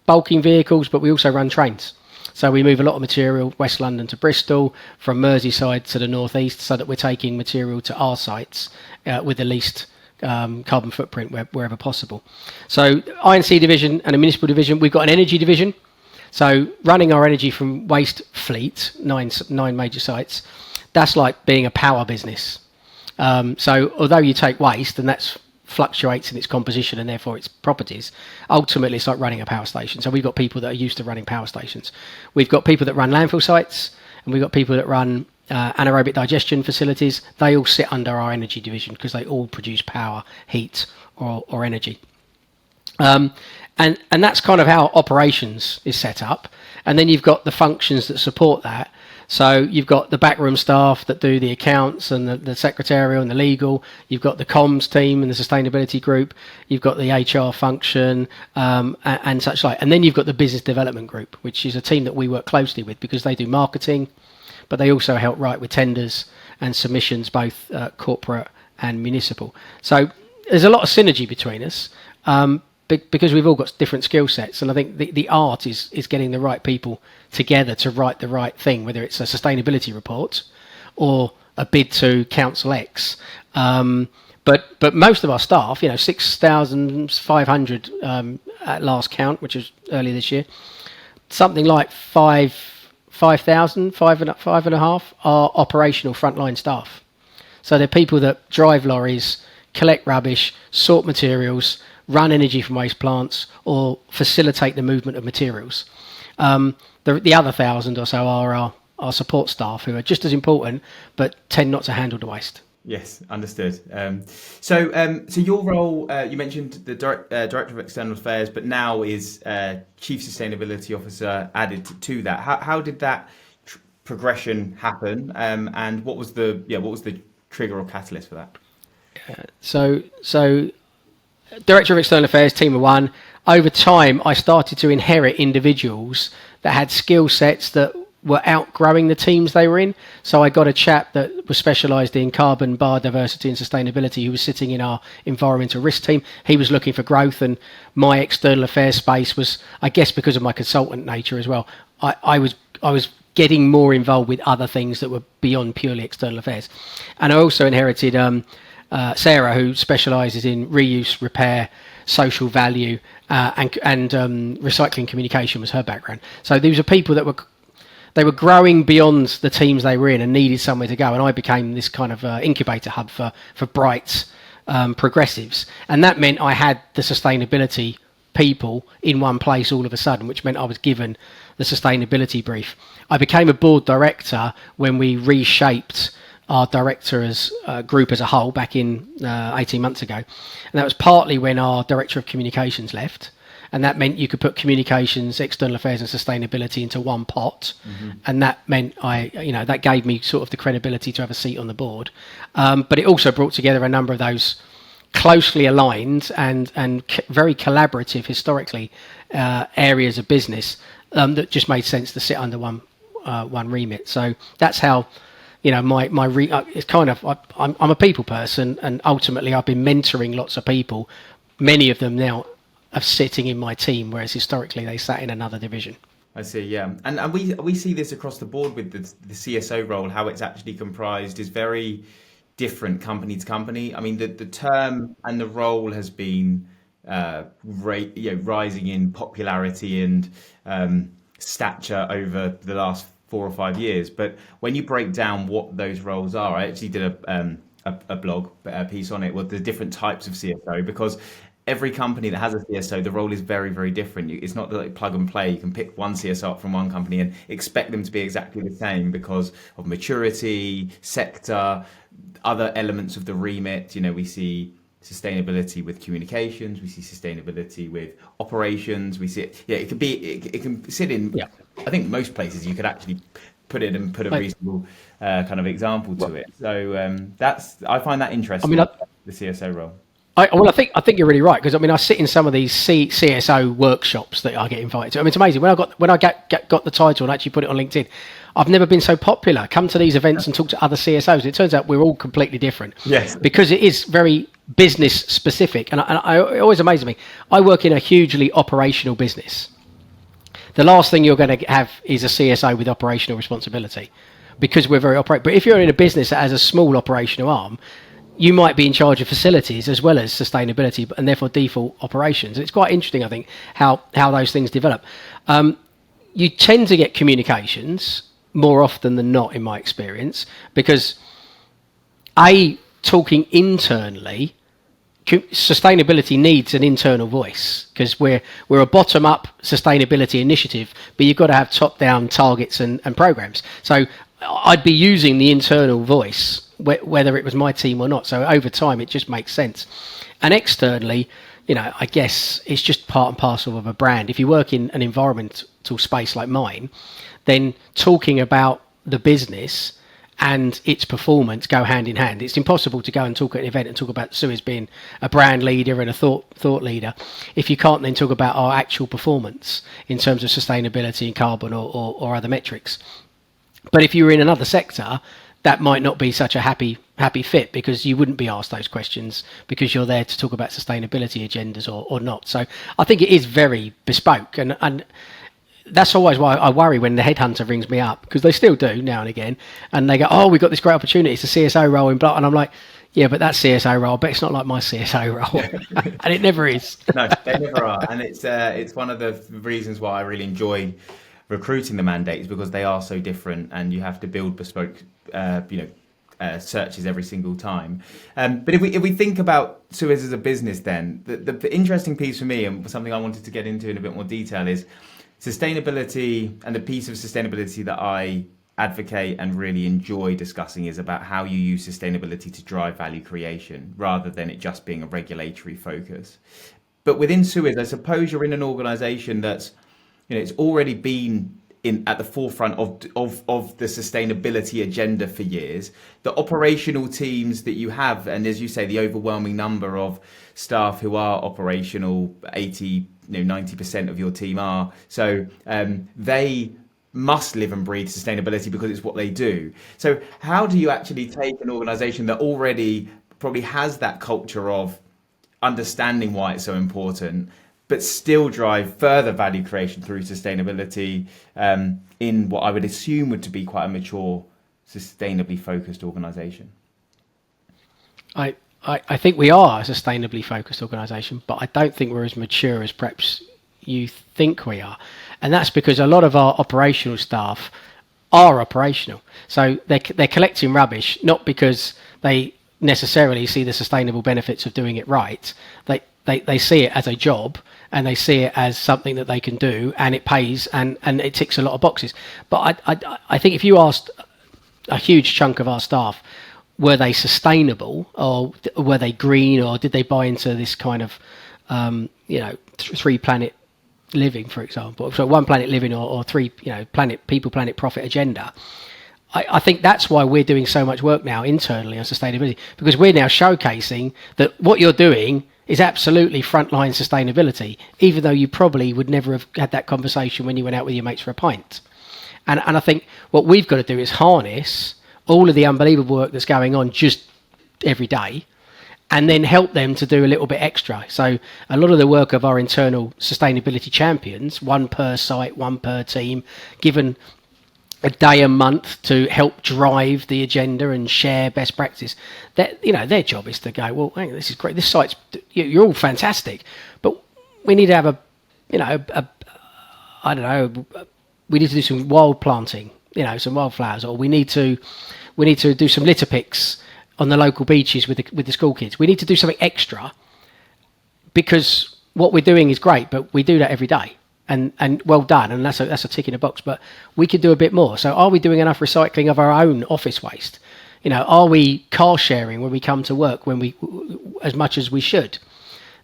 bulking vehicles, but we also run trains. So we move a lot of material West London to Bristol, from Merseyside to the northeast, so that we're taking material to our sites with the least carbon footprint wherever possible. So I&C division and a municipal division. We've got an energy division, so running our energy from waste fleet, nine major sites. That's like being a power business. So although you take waste and that fluctuates in its composition and therefore its properties, ultimately it's like running a power station. So we've got people that are used to running power stations. We've got people that run landfill sites, and we've got people that run anaerobic digestion facilities. They all sit under our energy division because they all produce power, heat, or energy. And that's kind of how operations is set up. And then you've got the functions that support that. So you've got the backroom staff that do the accounts and the secretarial and the legal. You've got the comms team and the sustainability group. You've got the HR function and such like. And then you've got the business development group, which is a team that we work closely with because they do marketing, but they also help write with tenders and submissions, both corporate and municipal. So there's a lot of synergy between us because we've all got different skill sets. And I think the art is getting the right people together to write the right thing, whether it's a sustainability report or a bid to Council X. But most of our staff, 6,500 at last count, which was earlier this year, something like 5,000, 5.5 are operational frontline staff. So they're people that drive lorries, collect rubbish, sort materials, run energy from waste plants, or facilitate the movement of materials. The other 1,000 or so are our support staff, who are just as important, but tend not to handle the waste. Yes, understood. So your role, you mentioned the Director of External Affairs, but now is Chief Sustainability Officer added to that. How did that progression happen, and what was the trigger or catalyst for that? So Director of External Affairs, team of one. Over time, I started to inherit individuals that had skill sets that were outgrowing the teams they were in. So I got a chap that was specialised in carbon, biodiversity and sustainability, who was sitting in our environmental risk team. He was looking for growth, and my external affairs space was, I guess because of my consultant nature as well, I was getting more involved with other things that were beyond purely external affairs. And I also inherited Sarah, who specialises in reuse, repair, social value, and recycling communication was her background. So these were people that were growing beyond the teams they were in and needed somewhere to go. And I became this kind of incubator hub for bright progressives. And that meant I had the sustainability people in one place all of a sudden, which meant I was given the sustainability brief. I became a board director when we reshaped our directors group as a whole back in 18 months ago. And that was partly when our director of communications left. And that meant you could put communications, external affairs and sustainability into one pot. Mm-hmm. And that meant that gave me sort of the credibility to have a seat on the board. But it also brought together a number of those closely aligned and very collaborative historically areas of business that just made sense to sit under one remit. So that's how, it's kind of, I'm a people person, and ultimately I've been mentoring lots of people, many of them now of sitting in my team, whereas historically they sat in another division. I see, yeah. And we see this across the board with the CSO role, how it's actually comprised is very different company to company. I mean, the term and the role has been rising in popularity and stature over the last 4 or 5 years. But when you break down what those roles are, I actually did a blog piece on it with the different types of CSO, because every company that has a CSO, the role is very, very different. It's not like plug and play. You can pick one CSO up from one company and expect them to be exactly the same because of maturity, sector, other elements of the remit. We see sustainability with communications, we see sustainability with operations, we see it can sit in, I think most places you could actually put it and put a reasonable kind of example to it. So I find that interesting, the CSO role. I think you're really right, because I sit in some of these CSO workshops that I get invited to. It's amazing when I got the title and actually put it on LinkedIn. I've never been so popular. Come to these events and talk to other CSOs. It turns out we're all completely different. Yes, because it is very business specific, and it always amazes me. I work in a hugely operational business. The last thing you're going to have is a CSO with operational responsibility, because we're very operate. But if you're in a business that has a small operational arm, you might be in charge of facilities as well as sustainability, and therefore default operations. It's quite interesting, I think, how those things develop. You tend to get communications more often than not, in my experience, because talking internally, sustainability needs an internal voice, because we're a bottom-up sustainability initiative, but you've got to have top-down targets and programs. So I'd be using the internal voice whether it was my team or not. So over time, it just makes sense. And externally, I guess it's just part and parcel of a brand. If you work in an environmental space like mine, then talking about the business and its performance go hand in hand. It's impossible to go and talk at an event and talk about Suez being a brand leader and a thought leader if you can't then talk about our actual performance in terms of sustainability and carbon or other metrics. But if you were in another sector, that might not be such a happy fit, because you wouldn't be asked those questions because you're there to talk about sustainability agendas or not. So I think it is very bespoke, and that's always why I worry when the headhunter rings me up, because they still do now and again, and they go, "Oh, we've got this great opportunity. It's a CSO role in blah," and I'm like, "Yeah, but that CSO role, but it's not like my CSO role," and it never is. No, they never are, and it's one of the reasons why I really enjoy recruiting the mandates, because they are so different, and you have to build bespoke, searches every single time. But if we think about Suez as a business, then the interesting piece for me, and something I wanted to get into in a bit more detail, is sustainability, and the piece of sustainability that I advocate and really enjoy discussing is about how you use sustainability to drive value creation rather than it just being a regulatory focus. But within Suez, I suppose you're in an organization that's, it's already been at the forefront of the sustainability agenda for years. The operational teams that you have, and as you say, the overwhelming number of staff who are operational, 80, 90% of your team are. So they must live and breathe sustainability because it's what they do. So how do you actually take an organization that already probably has that culture of understanding why it's so important, but still drive further value creation through sustainability in what I would assume would to be quite a mature, sustainably focused organization? I think we are a sustainably focused organisation, but I don't think we're as mature as perhaps you think we are. And that's because a lot of our operational staff are operational. So they're collecting rubbish, not because they necessarily see the sustainable benefits of doing it right. They see it as a job, and they see it as something that they can do, and it pays, and it ticks a lot of boxes. But I think if you asked a huge chunk of our staff, were they sustainable, or were they green, or did they buy into this kind of, three planet living, for example, so one planet living or three, planet profit agenda? I think that's why we're doing so much work now internally on sustainability, because we're now showcasing that what you're doing is absolutely frontline sustainability, even though you probably would never have had that conversation when you went out with your mates for a pint. And I think what we've got to do is harness all of the unbelievable work that's going on just every day, and then help them to do a little bit extra. So a lot of the work of our internal sustainability champions, one per site, one per team, given a day a month to help drive the agenda and share best practice, that their job is to go, well, hang on, this is great, this site's, you're all fantastic, but we need to have we need to do some wild planting, some wildflowers, or we need to do some litter picks on the local beaches with the school kids. We need to do something extra, because what we're doing is great, but we do that every day. And well done, and that's a tick in a box. But we could do a bit more. So, are we doing enough recycling of our own office waste? Are we car sharing when we come to work as much as we should?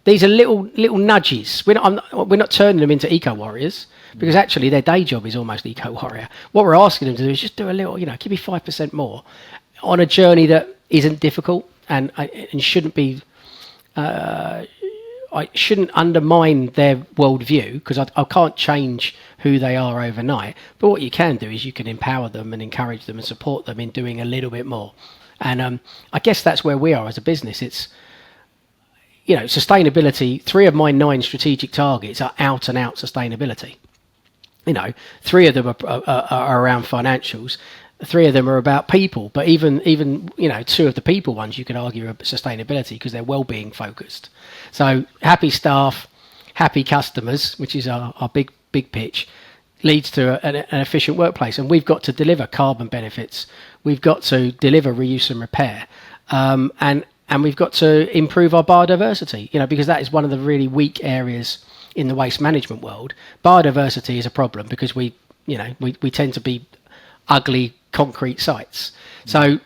These are little nudges. We're not turning them into eco warriors, because actually their day job is almost eco warrior. What we're asking them to do is just do a little, give me 5% more on a journey that isn't difficult and shouldn't be. I shouldn't undermine their worldview, because I can't change who they are overnight. But what you can do is you can empower them and encourage them and support them in doing a little bit more. And I guess that's where we are as a business. It's, sustainability. 3 of my 9 strategic targets are out and out sustainability. 3 of them are around financials. 3 of them are about people, but even 2 of the people ones you could argue are sustainability, because they're well-being focused. So happy staff, happy customers, which is our big pitch, leads to an efficient workplace. And we've got to deliver carbon benefits. We've got to deliver reuse and repair, and we've got to improve our biodiversity. Because that is one of the really weak areas in the waste management world. Biodiversity is a problem because we tend to be ugly concrete sites. So,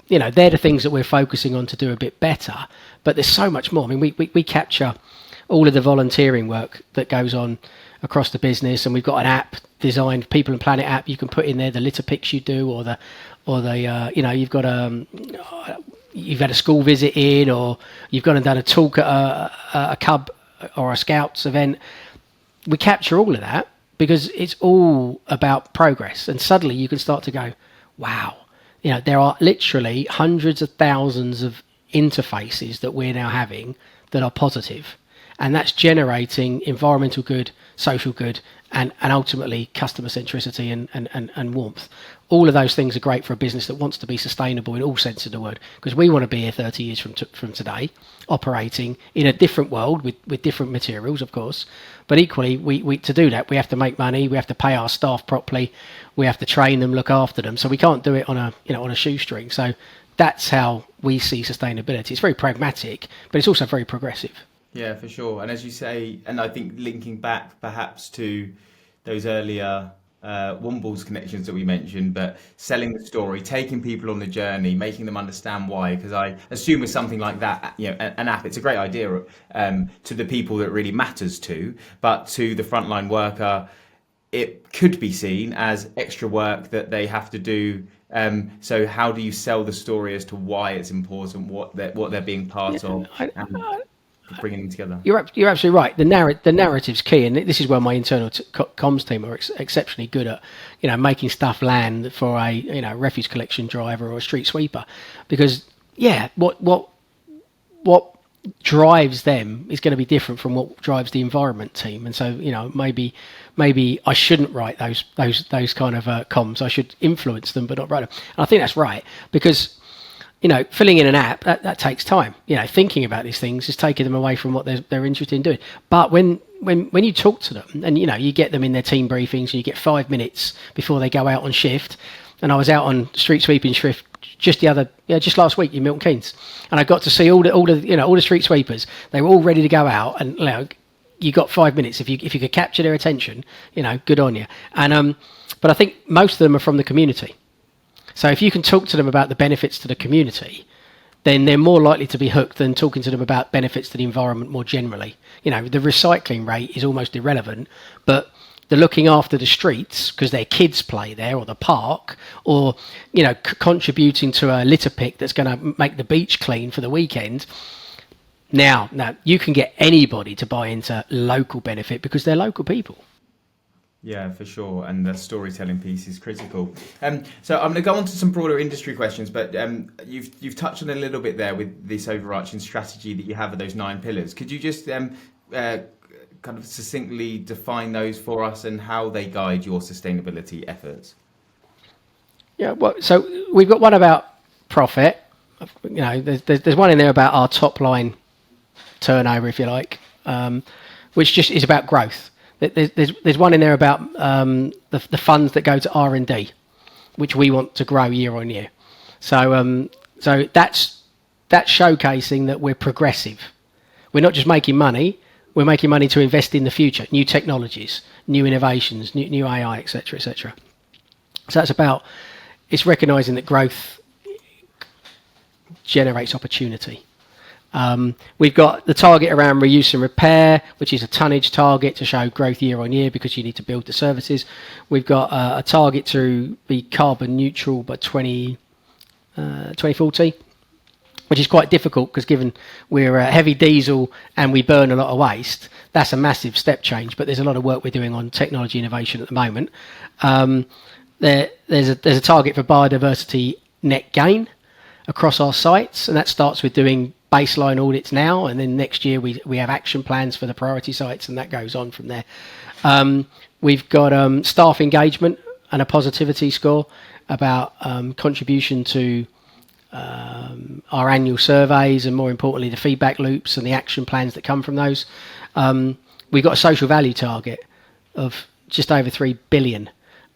they're the things that we're focusing on to do a bit better. But there's so much more. I mean, we capture all of the volunteering work that goes on across the business, and we've got an app designed, People and Planet app. You can put in there the litter picks you do, or you've got you've had a school visit in, or you've gone and done a talk at a cub or a scouts event. We capture all of that, because it's all about progress. And suddenly you can start to go, wow, there are literally hundreds of thousands of interfaces that we're now having that are positive. And that's generating environmental good, social good, and ultimately customer centricity and warmth. All of those things are great for a business that wants to be sustainable in all sense of the word, because we want to be here 30 years from today, operating in a different world with different materials, of course. But equally, we to do that, we have to make money, we have to pay our staff properly, we have to train them, look after them. So we can't do it on a shoestring. So that's how we see sustainability. It's very pragmatic, but it's also very progressive. Yeah, for sure. And as you say, and I think linking back perhaps to those earlier Wombles connections that we mentioned, but selling the story, taking people on the journey, making them understand why. Because I assume with something like that, an app, it's a great idea to the people that it really matters to, but to the frontline worker, it could be seen as extra work that they have to do. So how do you sell the story as to why it's important, what they're being part of, and bringing them together? You're absolutely right. The narrative's key, and this is where my internal comms team are exceptionally good at, making stuff land for a refuse collection driver or a street sweeper, because what drives them is going to be different from what drives the environment team. And so maybe I shouldn't write those kind of comms. I should influence them but not write them. And I think that's right, because filling in an app that takes time. Thinking about these things is taking them away from what they're interested in doing. But when you talk to them and you get them in their team briefings and you get 5 minutes before they go out on shift, and I was out on street sweeping shift just last week in Milton Keynes, and I got to see all the street sweepers. They were all ready to go out, and you got 5 minutes if you could capture their attention. Good on you. And but I think most of them are from the community. So if you can talk to them about the benefits to the community, then they're more likely to be hooked than talking to them about benefits to the environment more generally. The recycling rate is almost irrelevant, but the looking after the streets because their kids play there, or the park, or contributing to a litter pick that's going to make the beach clean for the weekend. Now you can get anybody to buy into local benefit because they're local people. Yeah, for sure. And the storytelling piece is critical. So I'm going to go on to some broader industry questions, but you've touched on a little bit there with this overarching strategy that you have of those 9 pillars. Could you just kind of succinctly define those for us and how they guide your sustainability efforts? Yeah, well, so we've got one about profit. There's one in there about our top line turnover, if you like, which just is about growth. There's one in there about the funds that go to R&D, which we want to grow year on year. So that's showcasing that we're progressive. We're not just making money. We're making money to invest in the future, new technologies, new innovations, new AI, etc., etc. So it's recognising that growth generates opportunity. We've got the target around reuse and repair, which is a tonnage target to show growth year on year because you need to build the services. We've got a target to be carbon neutral by 2040. Which is quite difficult because given we're heavy diesel and we burn a lot of waste, that's a massive step change. But there's a lot of work we're doing on technology innovation at the moment. There's a target for biodiversity net gain across our sites, and that starts with doing baseline audits now, and then next year we have action plans for the priority sites, and that goes on from there. We've got staff engagement and a positivity score about contribution to our annual surveys, and more importantly the feedback loops and the action plans that come from those. We've got a social value target of just over 3 billion,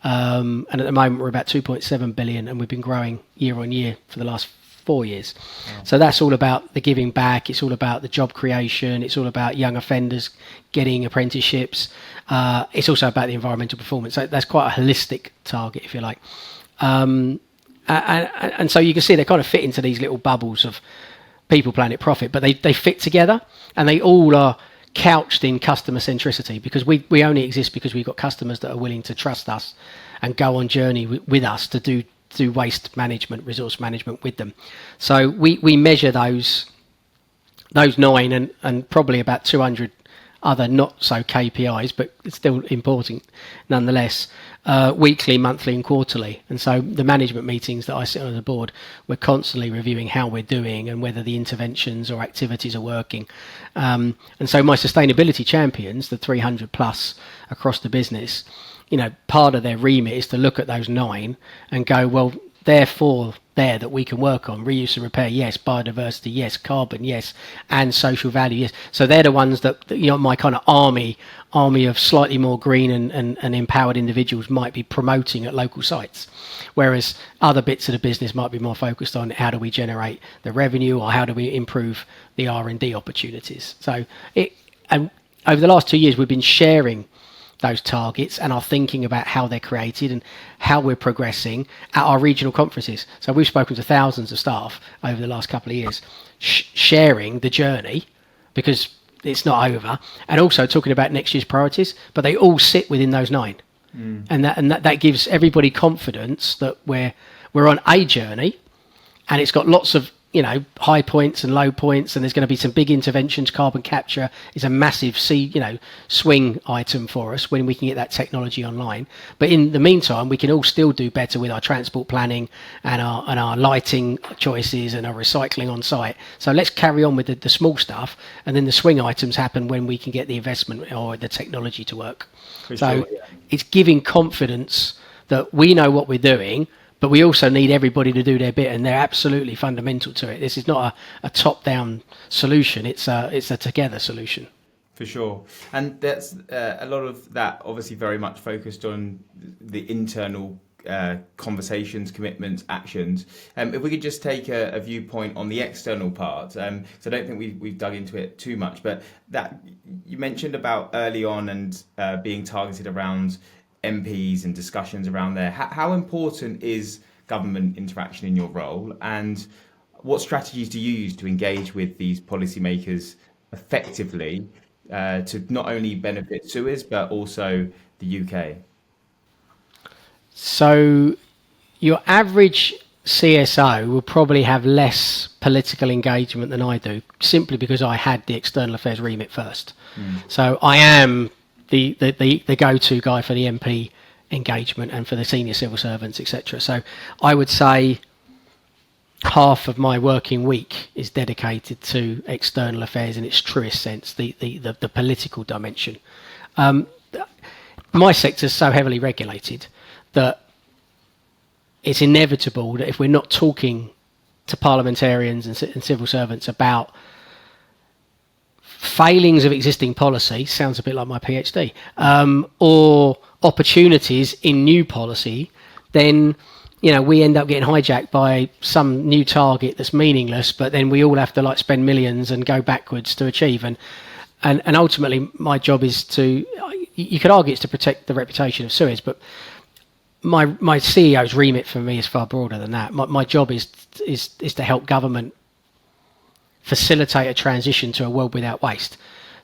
and at the moment we're about 2.7 billion, and we've been growing year on year for the last 4 years. Wow. So that's all about the giving back, it's all about the job creation, it's all about young offenders getting apprenticeships, it's also about the environmental performance. So that's quite a holistic target, if you like. And so you can see they kind of fit into these little bubbles of people, planet, profit, but they fit together, and they all are couched in customer centricity, because we only exist because we've got customers that are willing to trust us and go on journey with us to do waste management, resource management with them. So we measure those 9 and probably about 200 other not so KPIs, but it's still important nonetheless, weekly, monthly and quarterly. And so the management meetings that I sit on the board, we're constantly reviewing how we're doing and whether the interventions or activities are working. And so my sustainability champions, the 300 plus across the business, part of their remit is to look at those 9 and go, well, therefore there that we can work on reuse and repair, yes, biodiversity, yes, carbon, yes, and social value, yes. So they're the ones that my kind of army of slightly more green and empowered individuals might be promoting at local sites, whereas other bits of the business might be more focused on how do we generate the revenue or how do we improve the R&D opportunities. So and over the last 2 years we've been sharing those targets and are thinking about how they're created and how we're progressing at our regional conferences. So we've spoken to thousands of staff over the last couple of years, sharing the journey, because it's not over, and also talking about next year's priorities, but they all sit within those 9. And that gives everybody confidence that we're on a journey, and it's got lots of, you know, high points and low points, and there's going to be some big interventions. Carbon capture is a massive swing item for us when we can get that technology online. But in the meantime, we can all still do better with our transport planning and our lighting choices and our recycling on site. So let's carry on with the small stuff, and then the swing items happen when we can get the investment or the technology to work. It's giving confidence that we know what we're doing, but we also need everybody to do their bit, and they're absolutely fundamental to it. This is not a top-down solution; it's a together solution. For sure, and that's a lot of that. Obviously, very much focused on the internal conversations, commitments, actions. If we could just take a viewpoint on the external part, so I don't think we've dug into it too much, but that you mentioned about early on and being targeted around MPs and discussions around there. How important is government interaction in your role, and what strategies do you use to engage with these policymakers effectively to not only benefit Suez but also the UK? So your average CSO will probably have less political engagement than I do, simply because I had the external affairs remit first. So I am the go-to guy for the MP engagement and for the senior civil servants, etc. So I would say half of my working week is dedicated to external affairs in its truest sense, the political dimension. My sector is so heavily regulated that it's inevitable that if we're not talking to parliamentarians and civil servants about failings of existing policy, sounds a bit like my PhD, or opportunities in new policy, then, you know, we end up getting hijacked by some new target that's meaningless, but then we all have to spend millions and go backwards to achieve. And ultimately my job is to, you could argue it's to protect the reputation of Suez, but my CEO's remit for me is far broader than that. My job is to help government facilitate a transition to a world without waste,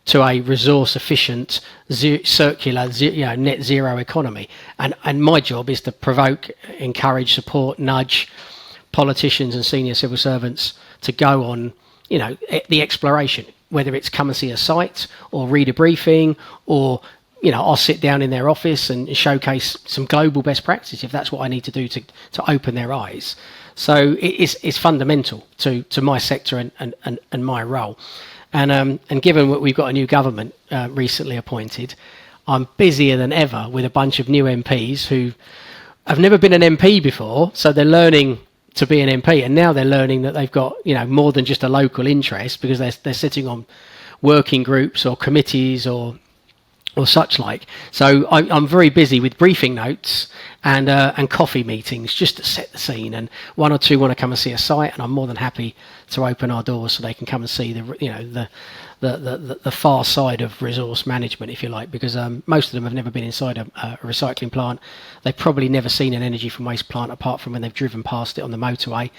to a resource efficient, circular, net zero economy. And my job is to provoke, encourage, support, nudge politicians and senior civil servants to go on, the exploration, whether it's come and see a site or read a briefing, or I'll sit down in their office and showcase some global best practice if that's what I need to do to open their eyes. So it's fundamental to my sector and my role. And given that we've got a new government recently appointed, I'm busier than ever with a bunch of new MPs who have never been an MP before, so they're learning to be an MP, and now they're learning that they've got more than just a local interest, because they're sitting on working groups or committees or such like. So I'm very busy with briefing notes and coffee meetings just to set the scene. And one or two want to come and see a site, and I'm more than happy to open our doors so they can come and see the far side of resource management, if you like, because most of them have never been inside a recycling plant. They've probably never seen an energy from waste plant apart from when they've driven past it on the motorway.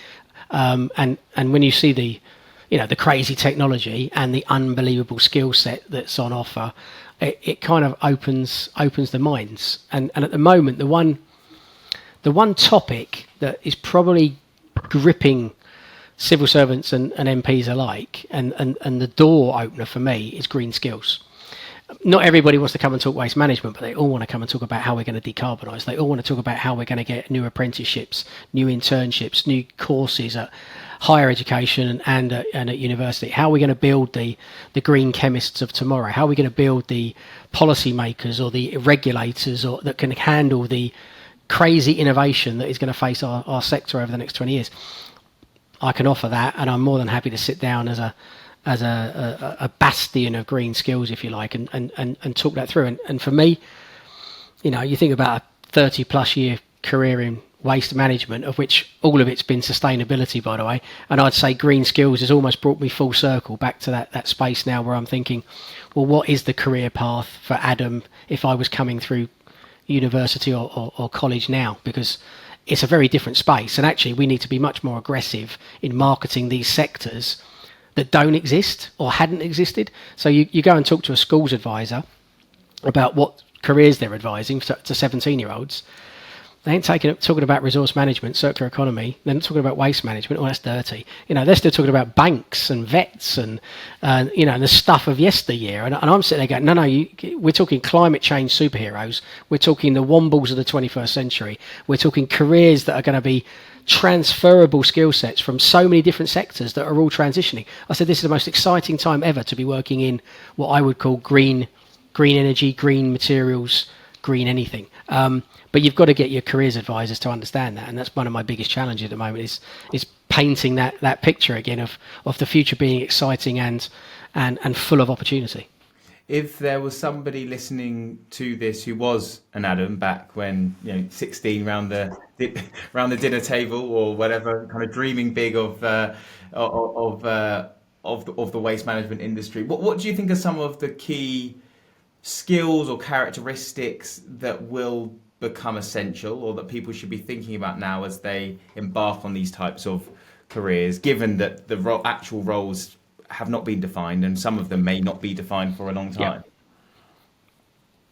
And when you see the crazy technology and the unbelievable skill set that's on offer, it kind of opens the minds. And at the moment, the one topic that is probably gripping civil servants and MPs alike, and the door opener for me, is green skills. Not everybody wants to come and talk waste management, but they all want to come and talk about how we're going to decarbonise. They all want to talk about how we're going to get new apprenticeships, new internships, new courses at higher education and at university. How are we going to build the green chemists of tomorrow? How are we going to build the policy makers or the regulators that can handle the crazy innovation that is going to face our sector over the next 20 years? I can offer that, and I'm more than happy to sit down as a bastion of green skills, if you like, and talk that through. And for me, you think about a 30 plus year career in waste management, of which all of it's been sustainability, by the way. And I'd say green skills has almost brought me full circle back to that space now where I'm thinking, well, what is the career path for Adam if I was coming through university or college now? Because it's a very different space. And actually, we need to be much more aggressive in marketing these sectors that don't exist or hadn't existed. So you go and talk to a schools advisor about what careers they're advising to 17-year-olds. They ain't talking about resource management, circular economy. They're not talking about waste management. Oh, that's dirty. They're still talking about banks and vets and the stuff of yesteryear. And I'm sitting there going, no, we're talking climate change superheroes. We're talking the wombles of the 21st century. We're talking careers that are going to be transferable skill sets from so many different sectors that are all transitioning. I said this is the most exciting time ever to be working in what I would call green energy, green materials, green anything. But you've got to get your careers advisors to understand that, and that's one of my biggest challenges at the moment is painting that picture again of the future being exciting and full of opportunity. If there was somebody listening to this who was an Adam back when 16 round the dinner table or whatever, kind of dreaming big of the waste management industry, what do you think are some of the key skills or characteristics that will become essential, or that people should be thinking about now as they embark on these types of careers, given that the actual roles have not been defined and some of them may not be defined for a long time?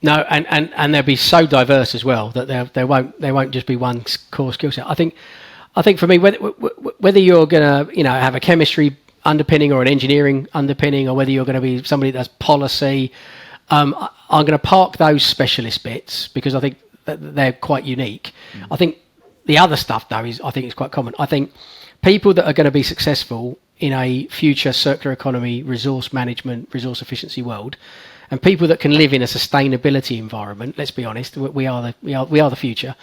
No, and they'll be so diverse as well that there won't just be one core skill set. I think for me, whether you're going to have a chemistry underpinning or an engineering underpinning, or whether you're going to be somebody that does policy, I'm going to park those specialist bits because I think that they're quite unique. I think the other stuff though is quite common. I think people that are going to be successful in a future circular economy, resource management, resource efficiency world, and people that can live in a sustainability environment, let's be honest, we are the future,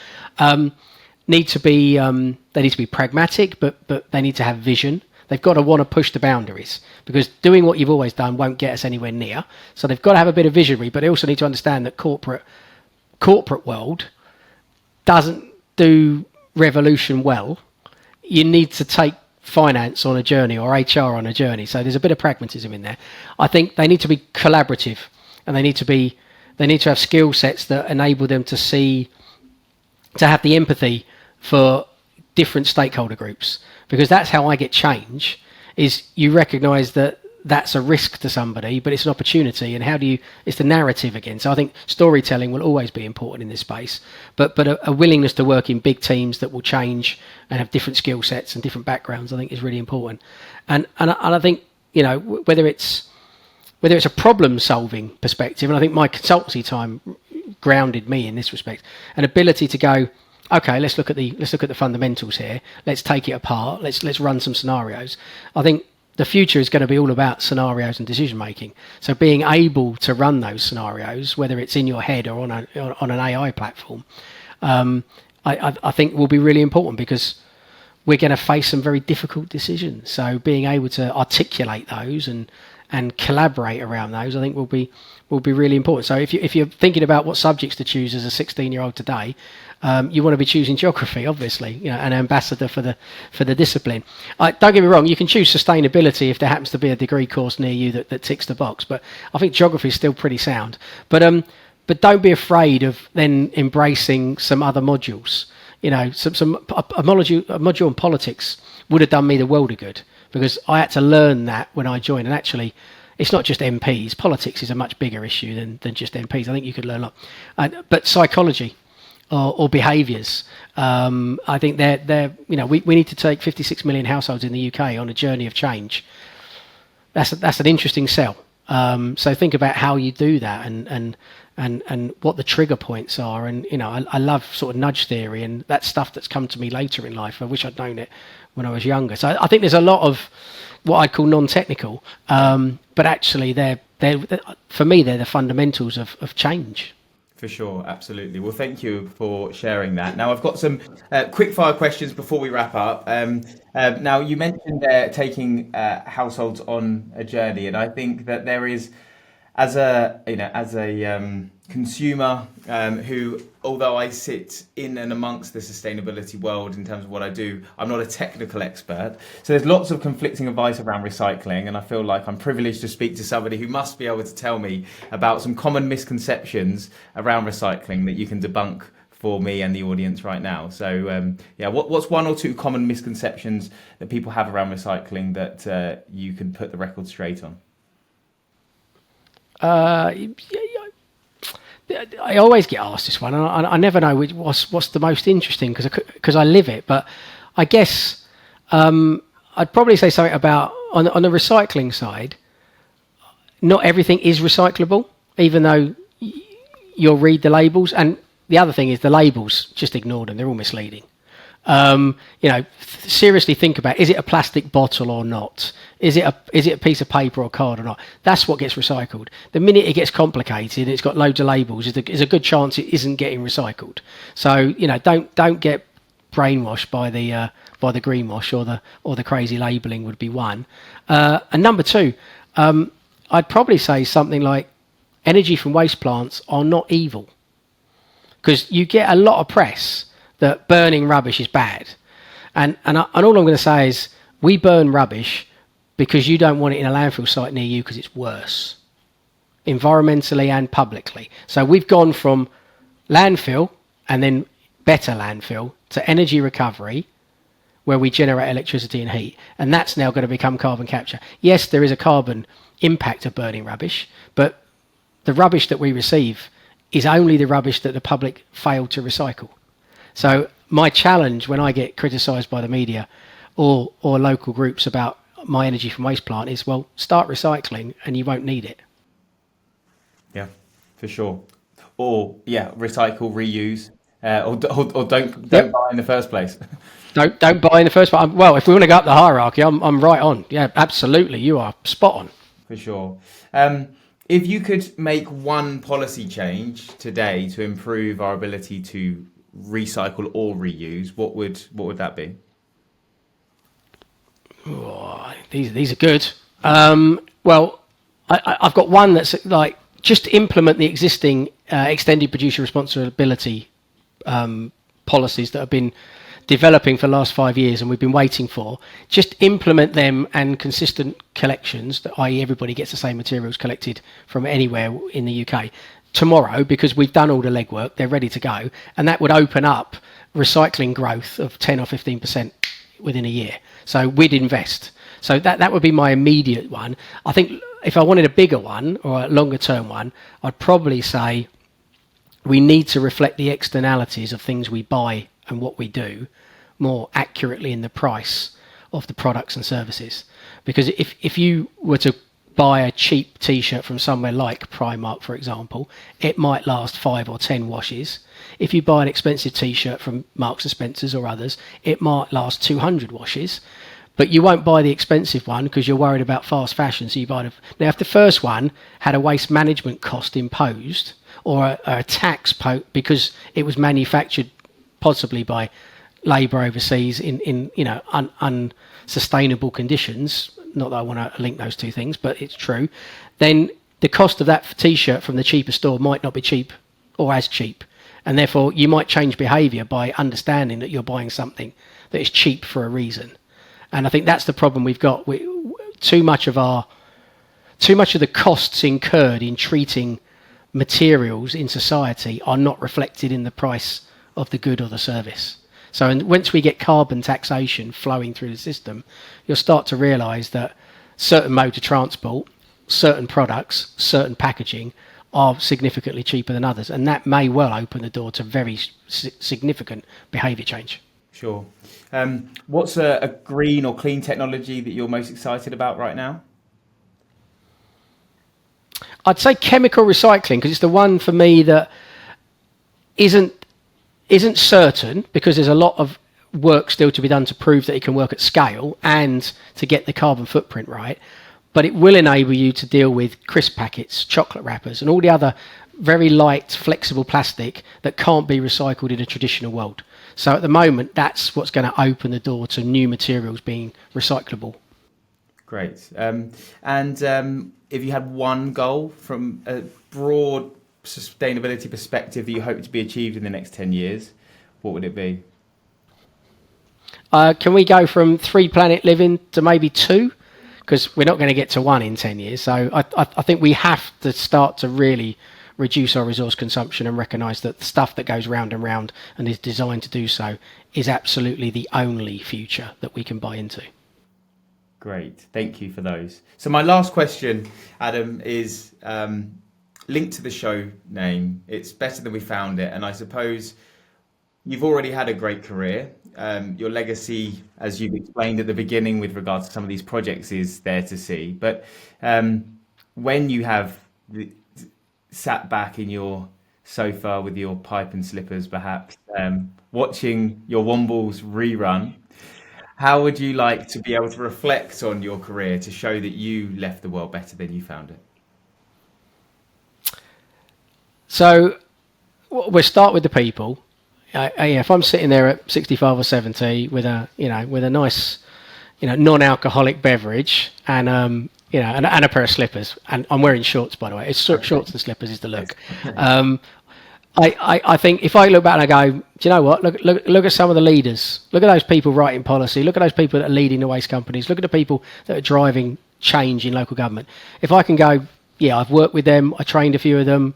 need to be pragmatic, but they need to have vision. They've got to want to push the boundaries, because doing what you've always done won't get us anywhere near. So they've got to have a bit of visionary, but they also need to understand that corporate world doesn't do revolution well. You need to take finance on a journey or HR on a journey. So there's a bit of pragmatism in there. I think they need to be collaborative, and they need to have skill sets that enable them to have the empathy for different stakeholder groups, because that's how I get change. Is you recognize that that's a risk to somebody, but it's an opportunity, and it's the narrative again. So I think storytelling will always be important in this space, but a willingness to work in big teams that will change and have different skill sets and different backgrounds, I think is really important. And I think whether it's a problem solving perspective, and I think my consultancy time grounded me in this respect, an ability to go, okay, let's look at the fundamentals here. Let's take it apart. Let's run some scenarios. I think the future is going to be all about scenarios and decision making. So being able to run those scenarios, whether it's in your head or on an AI platform, I think will be really important, because we're going to face some very difficult decisions. So being able to articulate those and collaborate around those, I think will be really important. So if you're thinking about what subjects to choose as a 16-year-old today, you want to be choosing geography, obviously, an ambassador for the discipline. Don't get me wrong, you can choose sustainability if there happens to be a degree course near you that ticks the box, but I think geography is still pretty sound. But don't be afraid of then embracing some other modules. A module on politics would have done me the world of good, because I had to learn that when I joined. And actually, it's not just MPs. Politics is a much bigger issue than just MPs. I think you could learn a lot. But psychology or behaviours, I think we need to take 56 million households in the UK on a journey of change. That's an interesting sell. So think about how you do that and what the trigger points are. And I love sort of nudge theory and that stuff that's come to me later in life. I wish I'd known it when I was younger. So I think there's a lot of what I'd call non-technical, but actually they're for me they're the fundamentals of change. For sure, absolutely. Well, thank you for sharing that. Now, I've got some quick fire questions before we wrap up. Now, you mentioned taking households on a journey, and I think that there is, as a consumer who, although I sit in and amongst the sustainability world in terms of what I do, I'm not a technical expert. So there's lots of conflicting advice around recycling, and I feel like I'm privileged to speak to somebody who must be able to tell me about some common misconceptions around recycling that you can debunk for me and the audience right now. So what's one or two common misconceptions that people have around recycling that you can put the record straight on? I always get asked this one, and I never know what's the most interesting because I live it. But I guess I'd probably say something about on the recycling side. Not everything is recyclable, even though you'll read the labels. And the other thing is the labels, just ignore them; they're all misleading. Seriously think about, is it a plastic bottle or not? Is it a piece of paper or card or not? That's what gets recycled. The minute it gets complicated, it's got loads of labels, there's a good chance it isn't getting recycled. So, don't get brainwashed by the greenwash or the crazy labeling would be one. And number two, I'd probably say something like energy from waste plants are not evil, because you get a lot of press that burning rubbish is bad. And all I'm going to say is we burn rubbish because you don't want it in a landfill site near you because it's worse, environmentally and publicly. So we've gone from landfill and then better landfill to energy recovery, where we generate electricity and heat. And that's now going to become carbon capture. Yes, there is a carbon impact of burning rubbish, but the rubbish that we receive is only the rubbish that the public failed to recycle. So my challenge when I get criticised by the media or local groups about my energy from waste plant is, well, start recycling and you won't need it. Yeah, for sure. Or recycle, reuse, or don't buy in the first place. Don't buy in the first place. Well, if we want to go up the hierarchy, I'm right on. Yeah, absolutely, you are spot on. For sure. If you could make one policy change today to improve our ability to recycle or reuse, what would that be? Oh, these are good. Well, I've got one that's like just implement the existing extended producer responsibility policies that have been developing for the last 5 years and we've been waiting for. Just implement them, and consistent collections, that i.e. everybody gets the same materials collected from anywhere in the UK tomorrow, because we've done all the legwork, they're ready to go, and that would open up recycling growth of 10 or 15% within a year. So we'd invest. So that would be my immediate one. I think if I wanted a bigger one or a longer term one, I'd probably say we need to reflect the externalities of things we buy and what we do more accurately in the price of the products and services. Because if you were to buy a cheap t-shirt from somewhere like Primark, for example, it might last 5 or 10 washes. If you buy an expensive t-shirt from Marks and Spencer's or others, it might last 200 washes. But you won't buy the expensive one because you're worried about fast fashion. So you buy now, if the first one had a waste management cost imposed or a tax because it was manufactured possibly by labour overseas in unsustainable conditions, not that I want to link those two things, but it's true, then the cost of that t-shirt from the cheaper store might not be cheap or as cheap. And therefore you might change behaviour by understanding that you're buying something that is cheap for a reason. And I think that's the problem we've got. Too much of the costs incurred in treating materials in society are not reflected in the price of the good or the service. So once we get carbon taxation flowing through the system, you'll start to realise that certain modes of transport, certain products, certain packaging are significantly cheaper than others. And that may well open the door to very significant behaviour change. Sure. What's a green or clean technology that you're most excited about right now? I'd say chemical recycling, because it's the one for me that isn't certain, because there's a lot of work still to be done to prove that it can work at scale and to get the carbon footprint right. But it will enable you to deal with crisp packets, chocolate wrappers, and all the other very light, flexible plastic that can't be recycled in a traditional world. So at the moment, that's what's going to open the door to new materials being recyclable. Great. And if you had one goal from a broad sustainability perspective that you hope to be achieved in the next 10 years, what would it be? Can we go from 3 planet living to maybe 2? Because we're not going to get to 1 in 10 years. So I think we have to start to really reduce our resource consumption and recognise that the stuff that goes round and round and is designed to do so is absolutely the only future that we can buy into. Great, thank you for those. So my last question, Adam, is linked to the show name. It's Better Than We Found It, and I suppose you've already had a great career. Your legacy, as you've explained at the beginning with regards to some of these projects, is there to see. But when you have sat back in your sofa with your pipe and slippers, perhaps, watching your Wombles rerun, how would you like to be able to reflect on your career to show that you left the world better than you found it? So we'll start with the people. If I'm sitting there at 65 or 70 with a nice, non-alcoholic beverage and and a pair of slippers, and I'm wearing shorts, by the way. It's shorts and slippers is the look. I think if I look back and I go, do you know what? Look at some of the leaders. Look at those people writing policy. Look at those people that are leading the waste companies. Look at the people that are driving change in local government. If I can go, yeah, I've worked with them. I trained a few of them.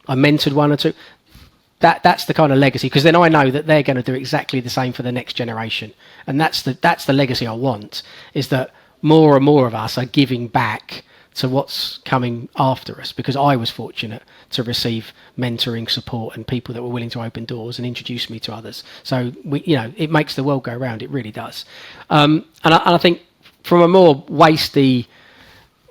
I mentored 1 or 2. That's the kind of legacy, because then I know that they're going to do exactly the same for the next generation, and that's the legacy I want. Is that more and more of us are giving back to what's coming after us, because I was fortunate to receive mentoring, support, and people that were willing to open doors and introduce me to others. So it makes the world go round. It really does. And I think from a more wasty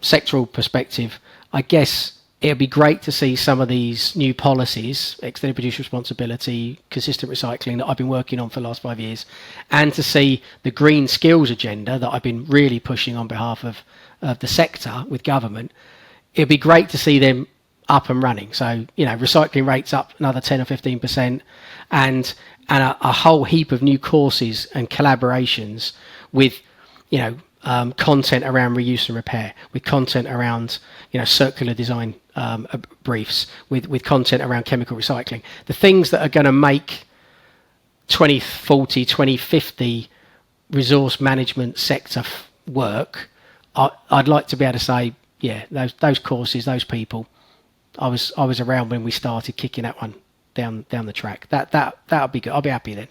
sectoral perspective, I guess it'd be great to see some of these new policies, extended producer responsibility, consistent recycling, that I've been working on for the last 5 years, and to see the green skills agenda that I've been really pushing on behalf of the sector with government. It'd be great to see them up and running. So, recycling rates up another 10 or 15%, and a whole heap of new courses and collaborations with, content around reuse and repair, with content around, circular design briefs, with content around chemical recycling. The things that are going to make 2040, 2050 resource management sector work, I'd like to be able to say, yeah, those courses, those people, I was around when we started kicking that one down the track. That'll be good. I'll be happy then.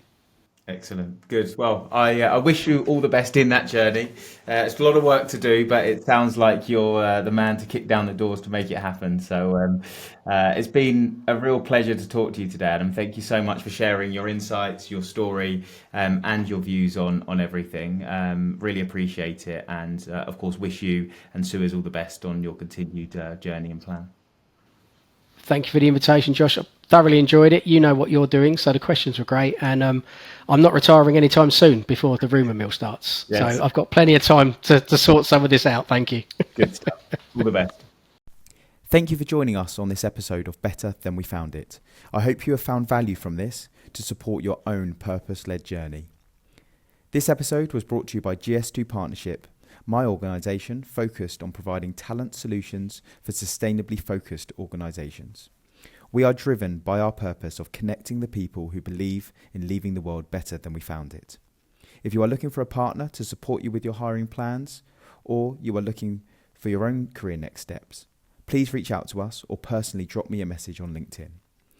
Excellent. Good. Well, I wish you all the best in that journey. It's a lot of work to do, but it sounds like you're the man to kick down the doors to make it happen. So it's been a real pleasure to talk to you today, Adam. Thank you so much for sharing your insights, your story, and your views on everything. Really appreciate it. And of course, wish you and Suez all the best on your continued journey and plan. Thank you for the invitation, Josh. I thoroughly enjoyed it. You know what you're doing, so the questions were great. And I'm not retiring anytime soon before the rumour mill starts. Yes. So I've got plenty of time to sort some of this out. Thank you. Good stuff. All the best. Thank you for joining us on this episode of Better Than We Found It. I hope you have found value from this to support your own purpose-led journey. This episode was brought to you by GS2 Partnership, my organisation focused on providing talent solutions for sustainably focused organisations. We are driven by our purpose of connecting the people who believe in leaving the world better than we found it. If you are looking for a partner to support you with your hiring plans, or you are looking for your own career next steps, please reach out to us or personally drop me a message on LinkedIn.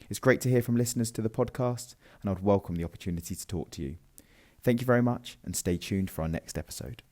It's great to hear from listeners to the podcast, and I would welcome the opportunity to talk to you. Thank you very much, and stay tuned for our next episode.